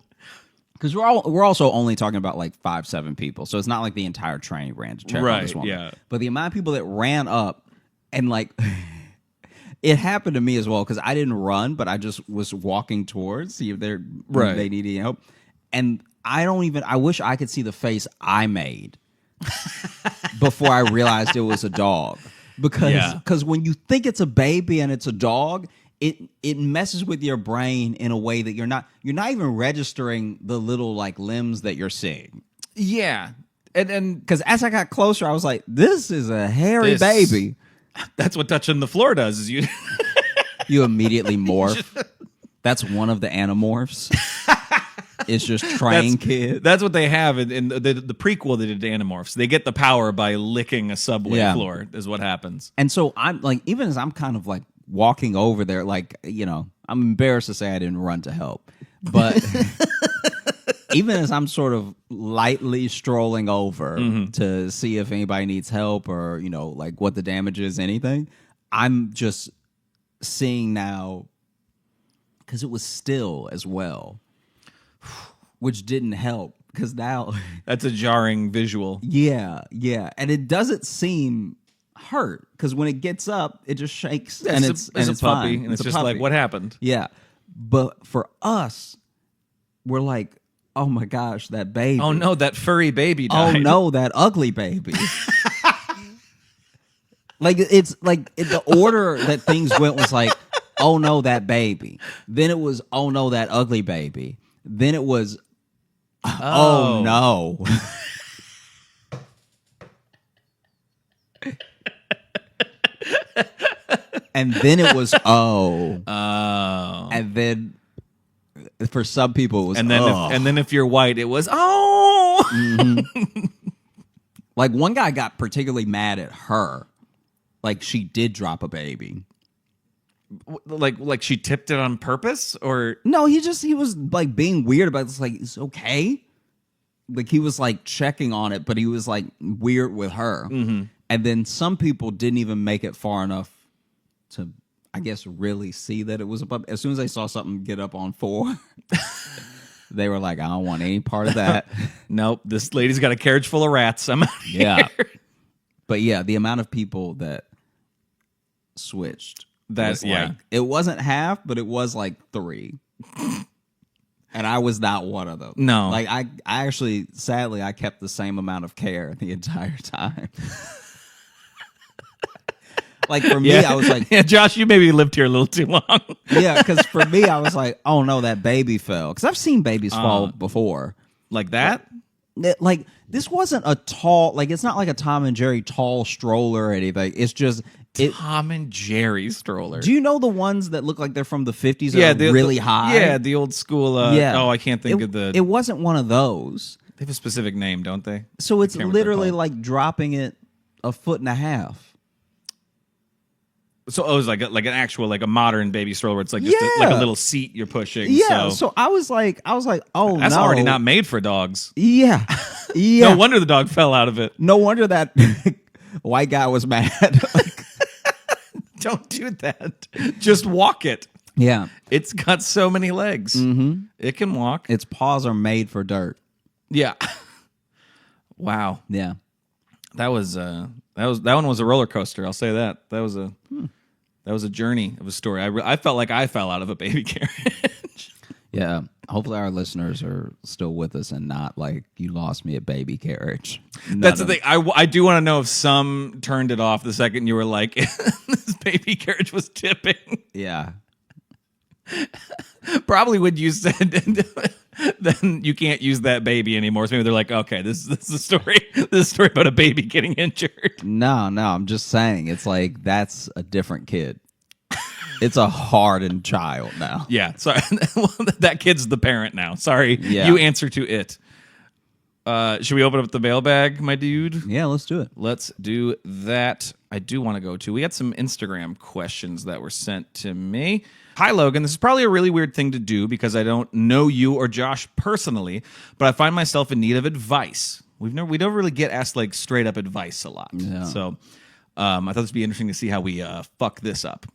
because we're also only talking about like 5-7 people, so it's not like the entire train ran to check on this woman. Yeah. But the amount of people that ran up and like it happened to me as well because I didn't run, but I just was walking towards see if they need any help. And I wish I could see the face I made before I realized it was a dog. Because when you think it's a baby and it's a dog, it messes with your brain in a way that you're not even registering the little like limbs that you're seeing. Yeah. And because as I got closer, I was like, this is a hairy baby. That's what touching the floor does is you you immediately morph. That's one of the Animorphs. It's just train kids. That's what they have in the prequel they did to Animorphs. They get the power by licking a subway floor is what happens. And so I'm like, even as I'm kind of like walking over there, like, I'm embarrassed to say I didn't run to help. But even as I'm sort of lightly strolling over to see if anybody needs help or, like what the damage is, anything, I'm just seeing now, because it was still as well, which didn't help because now that's a jarring visual. Yeah. And it doesn't seem hurt because when it gets up, it just shakes and it's a puppy, fine. and it's just like, what happened? Yeah, but for us, we're like, oh my gosh, that baby! Oh no, that furry baby died! Oh no, that ugly baby! Like it's like the order that things went was like, oh no, that baby. Then it was, oh no, that ugly baby. Then it was, oh no. And then it was, and then for some people it was, and then if you're white, it was, oh. Mm-hmm. Like one guy got particularly mad at her, like she did drop a baby. Like she tipped it on purpose, or no? He was like being weird about this. Like, it's okay. Like he was like checking on it, but he was like weird with her. Mm-hmm. And then some people didn't even make it far enough to, I guess, really see that it was a puppy. As soon as they saw something get up on 4, they were like, I don't want any part of that. Nope, this lady's got a carriage full of rats. I'm out here. But yeah, the amount of people that switched. That's like, it wasn't half, but it was like 3. And I was not one of them. No. Like I actually, sadly, I kept the same amount of care the entire time. Like for me, I was like, yeah, Josh, you maybe lived here a little too long. Yeah, because for me, I was like, oh no, that baby fell. Because I've seen babies fall before. Like that? Like this wasn't a tall, like it's not like a Tom and Jerry tall stroller or anything. It's just Tom and Jerry stroller. Do you know the ones that look like they're from the 50s? Yeah, they're really high. Yeah, the old school. Oh, I can't think of the. It wasn't one of those. They have a specific name, don't they? So it's literally like dropping it 1.5 feet. So it was like an actual, like a modern baby stroller where it's like just like a little seat you're pushing. Yeah. So I was like, oh, that's already not made for dogs. Yeah. No wonder the dog fell out of it. No wonder that white guy was mad. Don't do that. Just walk it. Yeah. It's got so many legs. Mm-hmm. It can walk. Its paws are made for dirt. Yeah. Wow. Yeah. That one was a roller coaster. I'll say that. That was a journey of a story. I felt like I fell out of a baby carriage. Yeah. Hopefully our listeners are still with us and not like you lost me at baby carriage. That's the thing. I do want to know if some turned it off the second you were like, this baby carriage was tipping. Yeah. Probably when you said, then you can't use that baby anymore. So maybe they're like, okay, this is a story. This is a story about a baby getting injured. No, I'm just saying it's like that's a different kid. It's a hardened child now. Yeah, sorry. That kid's the parent now. Sorry, Yeah. You answer to it. Should we open up the mailbag, my dude? Yeah, let's do it. Let's do that. I do want to go to. We had some Instagram questions that were sent to me. Hi, Logan. This is probably a really weird thing to do because I don't know you or Josh personally, but I find myself in need of advice. We don't really get asked like straight up advice a lot. Yeah. So I thought this would be interesting to see how we fuck this up.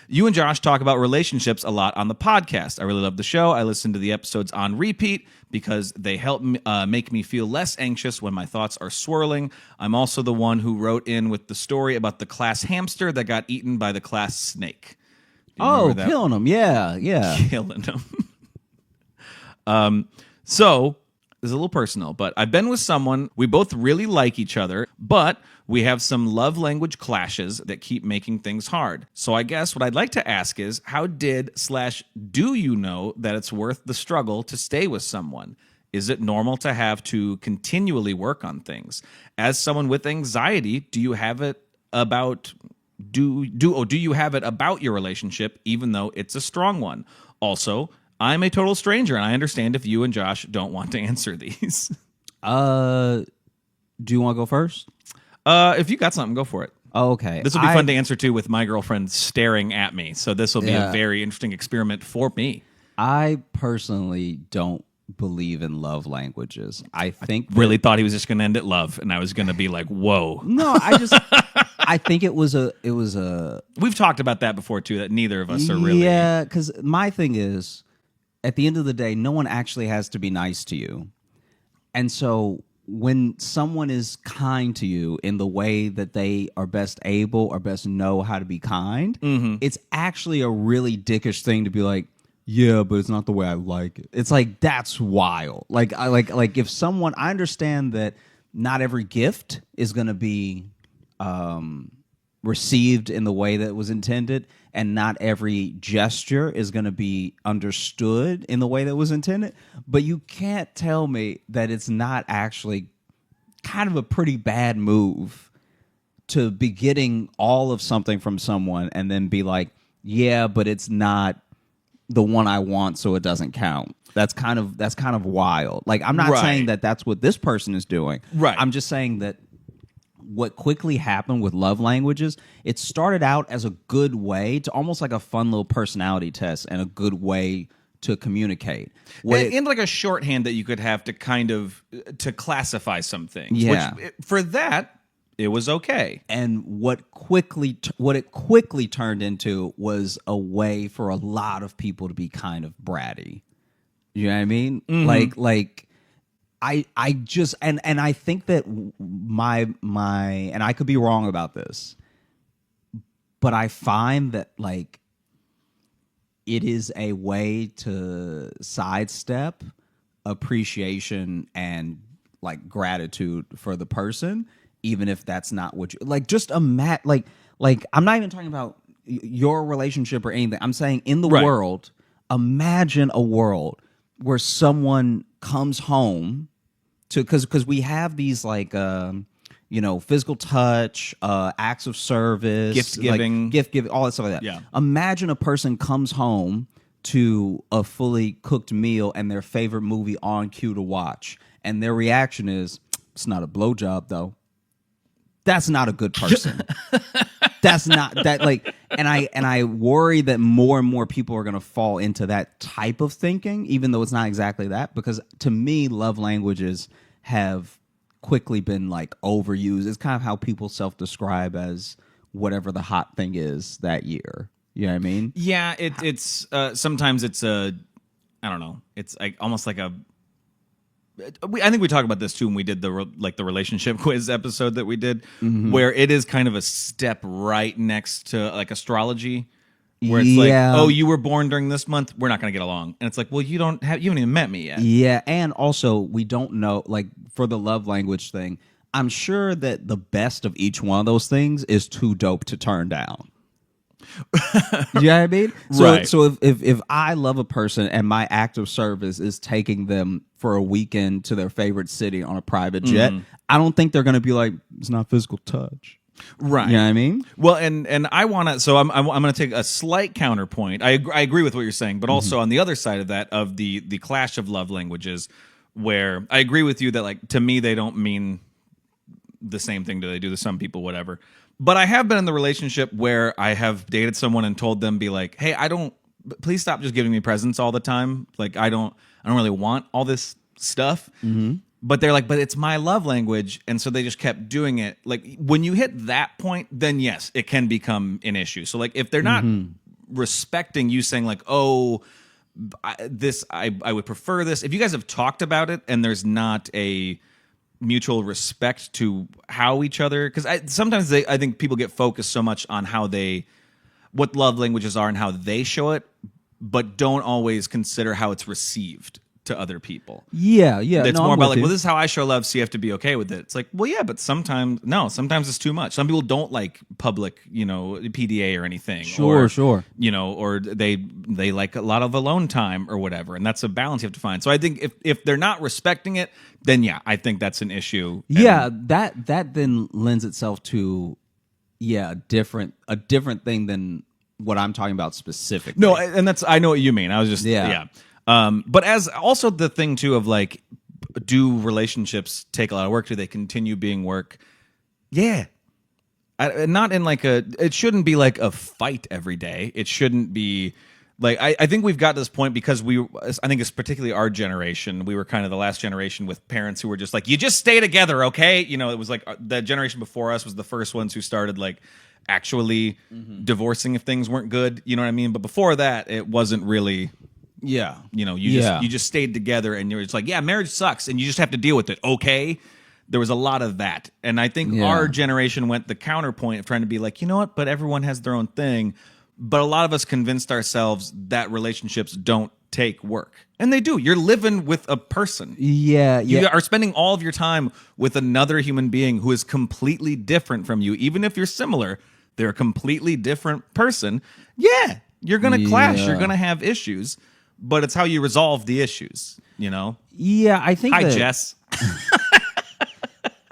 You and Josh talk about relationships a lot on the podcast. I really love the show. I listen to the episodes on repeat because they help make me feel less anxious when my thoughts are swirling. I'm also the one who wrote in with the story about the class hamster that got eaten by the class snake. Do you remember that? Killing them. Yeah. Killing them. So this is a little personal, but I've been with someone. We both really like each other, but we have some love language clashes that keep making things hard. So I guess what I'd like to ask is, how do you know that it's worth the struggle to stay with someone? Is it normal to have to continually work on things? As someone with anxiety, do you have it about do you have it about your relationship even though it's a strong one? Also, I'm a total stranger, and I understand if you and Josh don't want to answer these. Do you want to go first? If you got something, go for it. Oh, okay. This will be fun to answer too with my girlfriend staring at me. So this will be a very interesting experiment for me. I personally don't believe in love languages. I think Really thought he was just going to end at love, and I was going to be like, whoa. No, I think it was a We've talked about that before too, that neither of us are really. Yeah, because my thing is, at the end of the day, no one actually has to be nice to you. And so when someone is kind to you in the way that they are best able or best know how to be kind, it's actually a really dickish thing to be like, yeah, but it's not the way I like it. It's like, that's wild. Like if someone, I understand that not every gift is going to be received in the way that was intended, and not every gesture is going to be understood in the way that was intended. But you can't tell me that it's not actually kind of a pretty bad move to be getting all of something from someone and then be like, yeah, but it's not the one I want, so it doesn't count. That's kind of wild. Like, I'm not saying that that's what this person is doing. Right. I'm just saying that what quickly happened with love languages, it started out as a good way to almost like a fun little personality test and a good way to communicate. And like a shorthand that you could have to kind of to classify some things. Yeah. Which, for that, it was okay. And what it quickly turned into was a way for a lot of people to be kind of bratty. You know what I mean? Mm-hmm. Like I just and I think that my and I could be wrong about this, but I find that like it is a way to sidestep appreciation and like gratitude for the person, even if that's not what you like. Just like I'm not even talking about your relationship or anything. I'm saying in the world, imagine a world where someone comes home to because we have these like physical touch, acts of service, gift giving, all that stuff like that. Yeah. Imagine a person comes home to a fully cooked meal and their favorite movie on cue to watch, and their reaction is, "It's not a blowjob, though." That's not a good person. That's not that like, and I worry that more and more people are going to fall into that type of thinking, even though it's not exactly that. Because to me, love languages have quickly been like overused. It's kind of how people self-describe as whatever the hot thing is that year. You know what I mean? Yeah, it's sometimes it's I don't know. It's like almost like a. I think we talked about this too when we did the relationship quiz episode that we did, where it is kind of a step right next to like astrology, Where it's like, oh, you were born during this month, we're not going to get along. And it's like, well, you haven't even met me yet. Yeah, and also we don't know, like for the love language thing, I'm sure that the best of each one of those things is too dope to turn down. You know what I mean? Right. So if I love a person and my act of service is taking them for a weekend to their favorite city on a private jet, I don't think they're going to be like, it's not physical touch. Right. You know what I mean? Well, and I want to, so I'm going to take a slight counterpoint. I agree with what you're saying, but also on the other side of that, of the clash of love languages, where I agree with you that, like, to me, they don't mean the same thing they do to some people, whatever. But I have been in the relationship where I have dated someone and told them, be like, hey, please stop just giving me presents all the time. Like, I don't really want all this stuff. But they're like, but it's my love language. And so they just kept doing it. Like, when you hit that point, then yes, it can become an issue. So, like, if they're not respecting you saying, like, oh, I would prefer this. If you guys have talked about it and there's not a mutual respect to how each other, because sometimes I think people get focused so much on what love languages are and how they show it, but don't always consider how it's received to other people. Yeah. It's no, more I'm about with like, you. well, this is how I show love, so you have to be okay with it. It's like, well, yeah, but sometimes it's too much. Some people don't like public, PDA or anything. Sure. Or they like a lot of alone time or whatever, and that's a balance you have to find. So I think if they're not respecting it, then yeah, I think that's an issue. Yeah, that then lends itself to a different thing than what I'm talking about specifically. No, and I know what you mean. I was just Yeah. But as also the thing too of like, do relationships take a lot of work? Do they continue being work? Yeah. Not in like it shouldn't be like a fight every day. It shouldn't be like, I think we've got to this point because I think it's particularly our generation. We were kind of the last generation with parents who were just like, you just stay together, okay? It was like the generation before us was the first ones who started like actually divorcing if things weren't good. You know what I mean? But before that, it wasn't really. Yeah. You just stayed together and you're just like, yeah, marriage sucks and you just have to deal with it. Okay. There was a lot of that. And I think our generation went the counterpoint of trying to be like, you know what? But everyone has their own thing. But a lot of us convinced ourselves that relationships don't take work. And they do. You're living with a person. Yeah. You are spending all of your time with another human being who is completely different from you. Even if you're similar, they're a completely different person. Yeah. You're going to clash. You're going to have issues. But it's how you resolve the issues, Yeah, I think. Hi, Jess.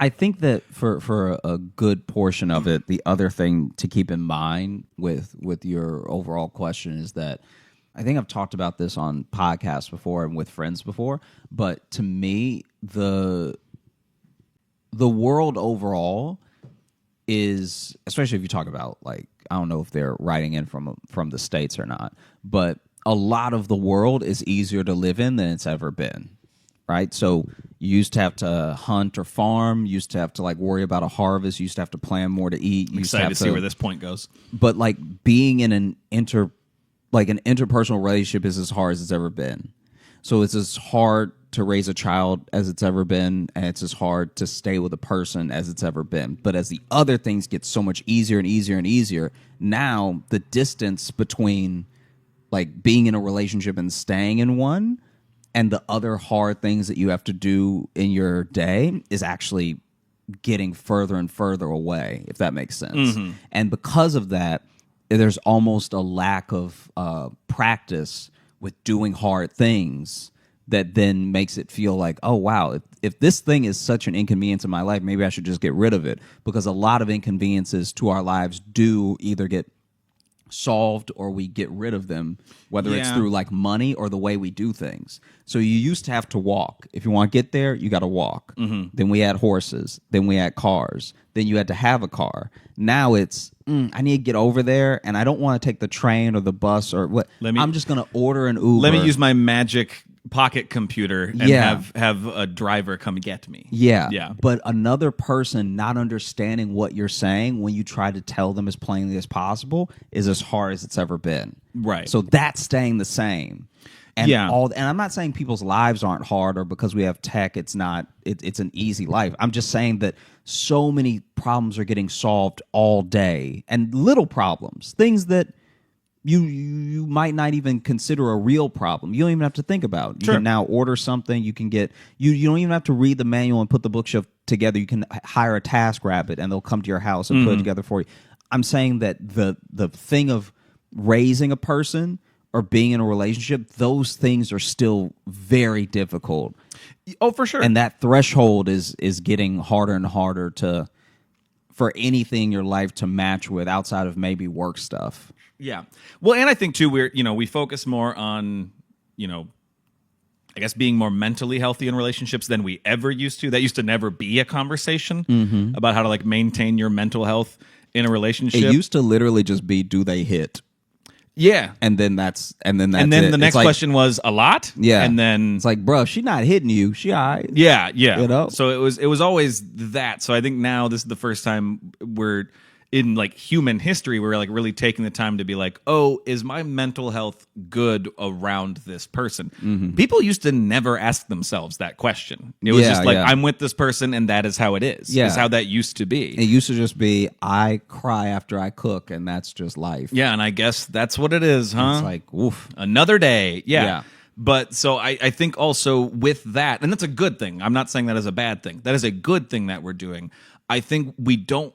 I think that for a good portion of it, the other thing to keep in mind with your overall question is that I think I've talked about this on podcasts before and with friends before, but to me, the world overall is, especially if you talk about, like, I don't know if they're writing in from the States or not, but a lot of the world is easier to live in than it's ever been, right? So you used to have to hunt or farm, you used to have to like worry about a harvest, you used to have to plan more to eat. I'm excited to see where this point goes. But like being in an interpersonal relationship is as hard as it's ever been. So it's as hard to raise a child as it's ever been, and it's as hard to stay with a person as it's ever been. But as the other things get so much easier and easier and easier, now the distance between like being in a relationship and staying in one and the other hard things that you have to do in your day is actually getting further and further away, if that makes sense. And because of that, there's almost a lack of practice with doing hard things that then makes it feel like, oh, wow, if this thing is such an inconvenience in my life, maybe I should just get rid of it. Because a lot of inconveniences to our lives do either get solved or we get rid of them, whether it's through like money or the way we do things. So you used to have to walk. If you want to get there, you got to walk. Then we had horses. Then we had cars. Then you had to have a car. Now it's, I need to get over there and I don't want to take the train or the bus or what. I'm just going to order an Uber. Let me use my magic pocket computer and have a driver come get me. Yeah. But another person not understanding what you're saying when you try to tell them as plainly as possible is as hard as it's ever been. Right. So that's staying the same. And and I'm not saying people's lives aren't hard or because we have tech, it's an easy life. I'm just saying that so many problems are getting solved all day and little problems, things that you might not even consider a real problem. You don't even have to think about it. You can now order something. You can get you don't even have to read the manual and put the bookshelf together. You can hire a TaskRabbit and they'll come to your house and put it together for you. I'm saying that the thing of raising a person or being in a relationship, those things are still very difficult. Oh, for sure. And that threshold is getting harder and harder for anything in your life to match with outside of maybe work stuff. Yeah. Well, and I think too, we focus more on, I guess being more mentally healthy in relationships than we ever used to. That used to never be a conversation about how to like maintain your mental health in a relationship. It used to literally just be, do they hit? Yeah. And then that's and then it. the next question was a lot. Yeah. And then it's like, bro, she not hitting you. She all right. Yeah, yeah. You know? So it was always that. So I think now this is the first time we're in like human history we're like really taking the time to be like, oh, is my mental health good around this person? People used to never ask themselves that question. It was just like, I'm with this person and that is how it is. Yeah. Is how that used to be. It used to just be, I cry after I cook and that's just life. Yeah, and I guess that's what it is, huh? It's like, woof. Another day. Yeah. But so I think also with that, and that's a good thing. I'm not saying that is a bad thing. That is a good thing that we're doing. I think we don't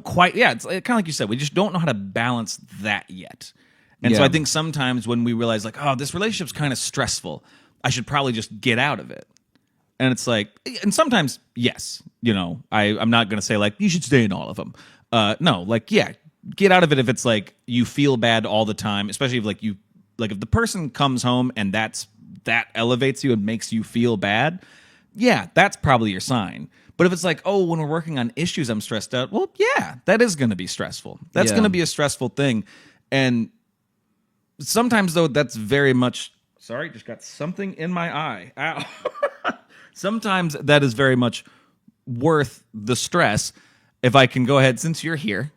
quite, it's kind of like you said, we just don't know how to balance that yet. And so I think sometimes when we realize like, oh, this relationship's kind of stressful, I should probably just get out of it. And it's like, and sometimes, yes, I'm not going to say like, you should stay in all of them. No, like, yeah, get out of it if it's like you feel bad all the time, especially if like if the person comes home and that elevates you and makes you feel bad, yeah, that's probably your sign. But if it's like, oh, when we're working on issues, I'm stressed out. Well, yeah, that is going to be stressful. That's going to be a stressful thing. And sometimes, though, that's very much... Sorry, just got something in my eye. Ow. Sometimes that is very much worth the stress. If I can go ahead, since you're here,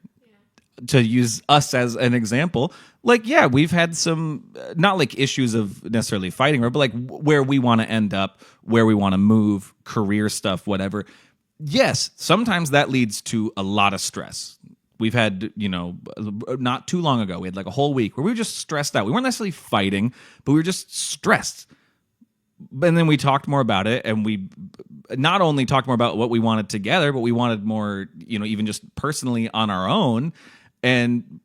to use us as an example, like, yeah, we've had some, not like issues of necessarily fighting, but like where we want to end up, where we want to move, career stuff, whatever. Yes, sometimes that leads to a lot of stress. We've had, not too long ago, we had like a whole week where we were just stressed out. We weren't necessarily fighting, but we were just stressed. And then we talked more about it, and we not only talked more about what we wanted together, but we wanted more, even just personally on our own. And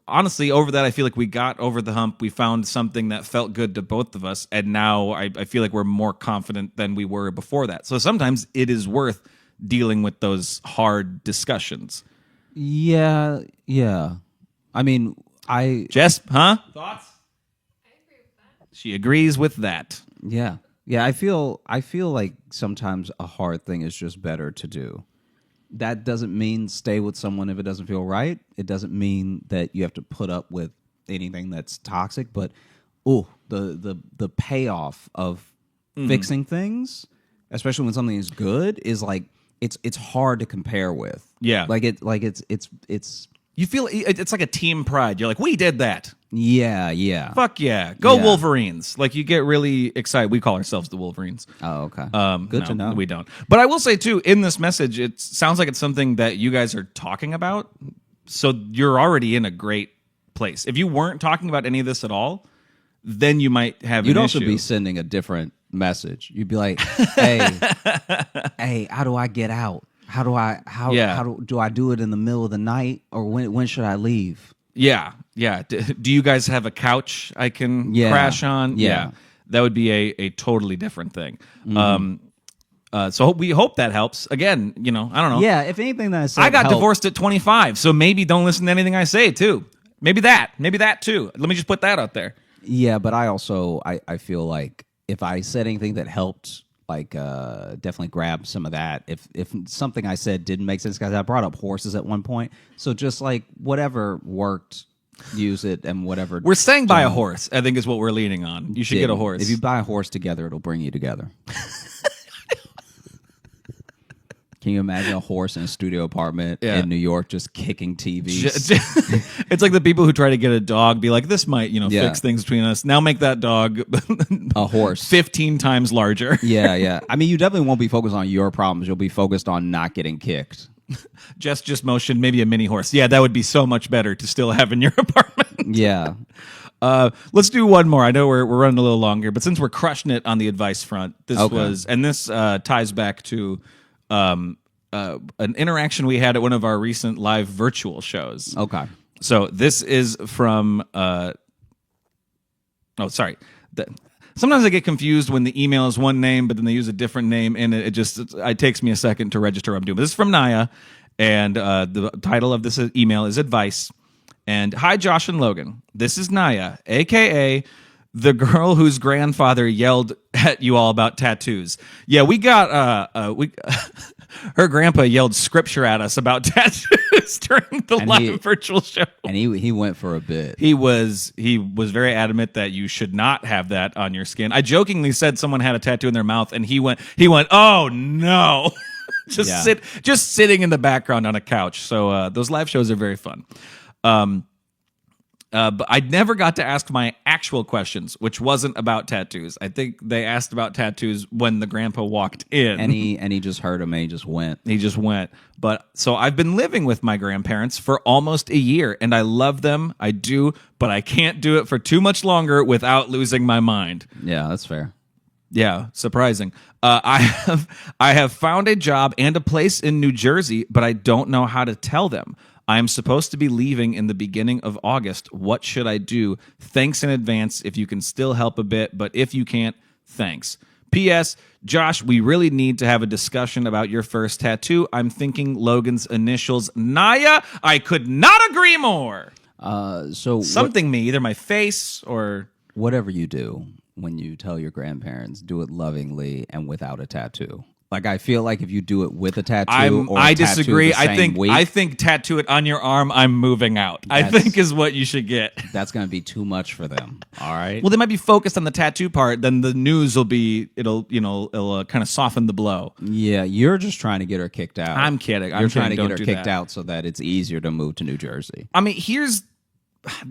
honestly, over that, I feel like we got over the hump. We found something that felt good to both of us. And now I feel like we're more confident than we were before that. So sometimes it is worth dealing with those hard discussions. Yeah. I mean, Jess, huh? Thoughts? I agree with that. She agrees with that. Yeah. I feel like sometimes a hard thing is just better to do. That doesn't mean stay with someone if it doesn't feel right. It doesn't mean that you have to put up with anything that's toxic. But the payoff of fixing things, especially when something is good, is like it's hard to compare with. Yeah, it's you feel it's like a team pride. You're like, we did that. Yeah. Fuck yeah. Go Wolverines. Like, you get really excited. We call ourselves the Wolverines. Oh, okay. Good to know. We don't. But I will say, too, in this message, it sounds like it's something that you guys are talking about. So you're already in a great place. If you weren't talking about any of this at all, then you might have You'd an also issue. be sending a different message. You'd be like, hey, how do I get out? How do I do it in the middle of the night, or when should I leave? Yeah. Do you guys have a couch I can crash on? Yeah. That would be a totally different thing. So we hope that helps. Again, I don't know. Yeah, if anything that I said I got helped. divorced at 25, so maybe don't listen to anything I say, too. Maybe that, too. Let me just put that out there. Yeah, but I also, I feel like if I said anything that helped, like definitely grab some of that. If something I said didn't make sense, guys, I brought up horses at one point. So just like whatever worked, use it, and whatever. We're saying buy a horse, I think is what we're leaning on. You should get a horse. If you buy a horse together, it'll bring you together. Can you imagine a horse in a studio apartment in New York just kicking TVs? It's like the people who try to get a dog, be like, this might, fix things between us. Now make that dog a horse 15 times larger. Yeah. I mean, you definitely won't be focused on your problems. You'll be focused on not getting kicked. Jess just motioned maybe a mini horse. Yeah, that would be so much better to still have in your apartment. Yeah. Let's do one more. I know we're running a little longer, but since we're crushing it on the advice front, this ties back to an interaction we had at one of our recent live virtual shows. Okay. So this is from sometimes I get confused when the email is one name, but then they use a different name, and it takes me a second to register what I'm doing. But this is from Naya, and the title of this email is Advice. And hi, Josh and Logan. This is Naya, a.k.a. the girl whose grandfather yelled at you all about tattoos. Yeah, we got her grandpa yelled scripture at us about tattoos during the live virtual show. And he went for a bit. He was very adamant that you should not have that on your skin. I jokingly said someone had a tattoo in their mouth, and he went, oh no. Just sitting in the background on a couch. So those live shows are very fun. But I never got to ask my actual questions, which wasn't about tattoos. I think they asked about tattoos when the grandpa walked in. And he just heard him and he just went. But so I've been living with my grandparents for almost a year, and I love them. I do, but I can't do it for too much longer without losing my mind. Yeah, that's fair. Yeah, surprising. I have found a job and a place in New Jersey, but I don't know how to tell them. I am supposed to be leaving in the beginning of August. What should I do? Thanks in advance if you can still help a bit, but if you can't, thanks. P.S. Josh, we really need to have a discussion about your first tattoo. I'm thinking Logan's initials, Naya. I could not agree more. Either my face or... Whatever you do when you tell your grandparents, do it lovingly and without a tattoo. Like, I feel like if you do it with a tattoo I disagree. I think tattoo it on your arm, I'm moving out. I think is what you should get. That's going to be too much for them. All right. Well, they might be focused on the tattoo part. Then the news will be, it'll kind of soften the blow. Yeah, you're just trying to get her kicked out. I'm kidding. You're trying to get her kicked out so that it's easier to move to New Jersey. I mean,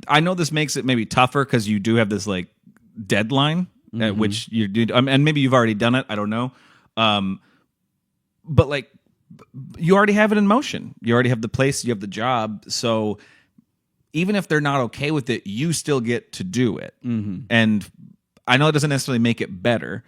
I know this makes it maybe tougher because you do have this like deadline at which you do, and maybe you've already done it. I don't know. But like, you already have it in motion. You already have the place, you have the job. So even if they're not okay with it, you still get to do it. Mm-hmm. And I know it doesn't necessarily make it better,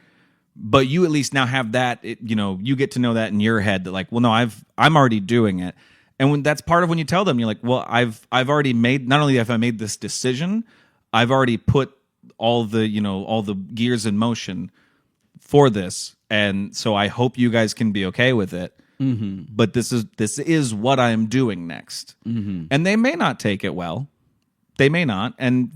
but you at least now have that. You get to know that in your head that like, well, no, I'm already doing it. And that's part of when you tell them, you're like, well, I've already made. Not only have I made this decision, I've already put all the gears in motion for this. And so I hope you guys can be okay with it. Mm-hmm. But this is what I'm doing next. Mm-hmm. And they may not take it well. They may not. And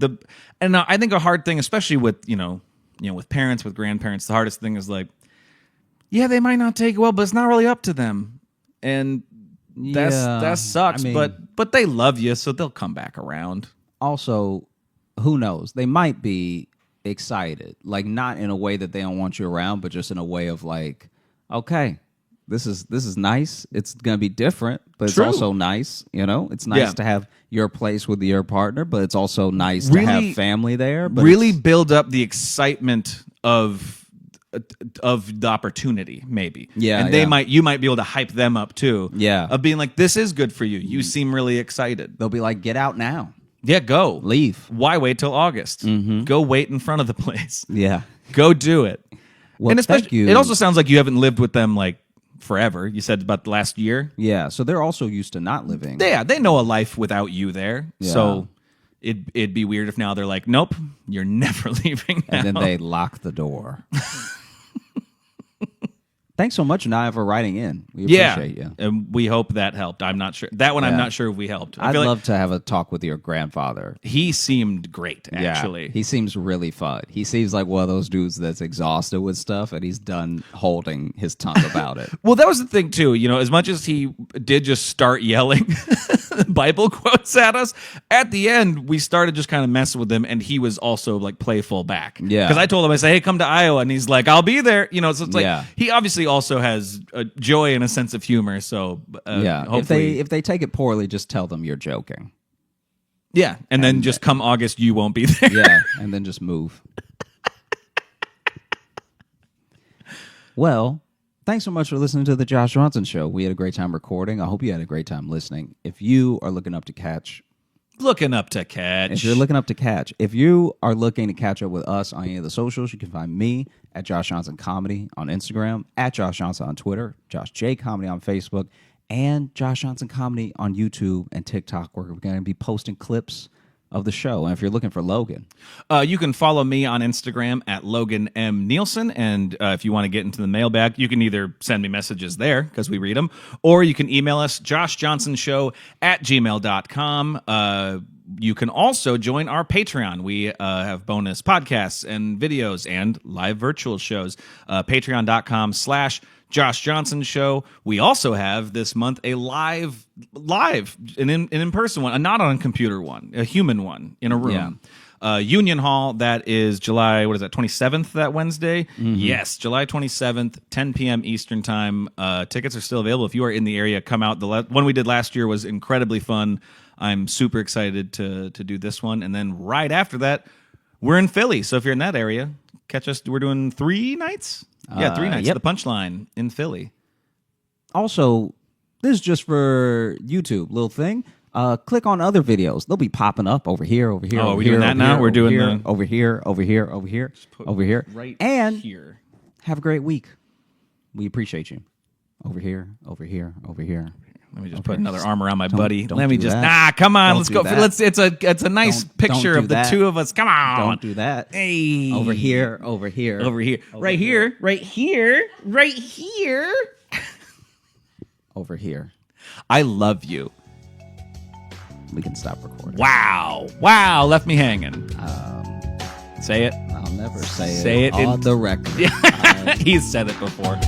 I think a hard thing, especially with with parents, with grandparents, the hardest thing is like, yeah, they might not take it well, but it's not really up to them. And that sucks. I mean, but they love you, so they'll come back around. Also, who knows? They might be excited, like not in a way that they don't want you around, but just in a way of like, okay, this is nice. It's gonna be different, but it's also nice. It's nice to have your place with your partner, but it's also nice to have family there. But really build up the excitement of the opportunity, maybe. Yeah, and you might be able to hype them up too. Yeah, of being like, this is good for you. You seem really excited. They'll be like, get out now. Yeah, go. Leave. Why wait till August? Mm-hmm. Go wait in front of the place. Yeah. Go do it. Well, and especially, it also sounds like you haven't lived with them like forever. You said about the last year. Yeah, so they're also used to not living. Yeah, they know a life without you there. Yeah. So it'd be weird if now they're like, nope, you're never leaving now. And then they lock the door. Thanks so much, Naya, for writing in. We appreciate you. And we hope that helped. I'm not sure. That one, I'm not sure if we helped. I'd love to have a talk with your grandfather. He seemed great, actually. Yeah, he seems really fun. He seems like one of those dudes that's exhausted with stuff, and he's done holding his tongue about it. Well, that was the thing, too. As much as he did just start yelling Bible quotes at us, at the end, we started just kind of messing with him, and he was also like playful back. Yeah. Because I told him, I said, hey, come to Iowa. And he's like, I'll be there. So it's like, he obviously also has a joy and a sense of humor. So hopefully, if they take it poorly, just tell them you're joking. Yeah, and then just come August, you won't be there. Yeah, and then just move. Well, Thanks so much for listening to the Josh Johnson Show. We had a great time recording. I hope you had a great time listening. If you are looking up to catch, if you're looking up to catch, if you are looking to catch up with us on any of the socials, you can find me at Josh Johnson Comedy on Instagram, at Josh Johnson on Twitter, Josh J Comedy on Facebook, and Josh Johnson Comedy on YouTube and TikTok, where we're going to be posting clips of the show. And if you're looking for Logan, you can follow me on Instagram at Logan M. Nielsen. And if you want to get into the mailbag, you can either send me messages there because we read them, or you can email us, joshjohnsonshow@gmail.com. You can also join our Patreon. We have bonus podcasts and videos and live virtual shows. Patreon.com/Josh Johnson Show. We also have this month a live, an in-person one, a not on a computer one, a human one in a room. Yeah. Union Hall, that is July, 27th, that Wednesday? Mm-hmm. Yes, July 27th, 10 p.m. Eastern Time. Tickets are still available. If you are in the area, come out. The one we did last year was incredibly fun. I'm super excited to do this one. And then right after that, we're in Philly. So if you're in that area, catch us. We're doing 3 nights? Yeah, 3 nights. Yep. The Punchline in Philly. Also, this is just for YouTube, little thing. Click on other videos. They'll be popping up over here, over here. Oh, are we doing that now? We're doing the over here, over here, over here, over here, right and here. Have a great week. We appreciate you. Over here, over here, over here. Let me just put another arm around my buddy. Don't Let me do just that. come on. Don't Let's do go. that. It's a nice picture don't of do the that. two of us. Come on. Don't do that. Hey. Over here, over here, Over here. over Right here. Right here. Right here. over here. I love you. We can stop recording. Wow. Wow. Left me hanging. Say it. I'll never say Say it on the record. He's said it before.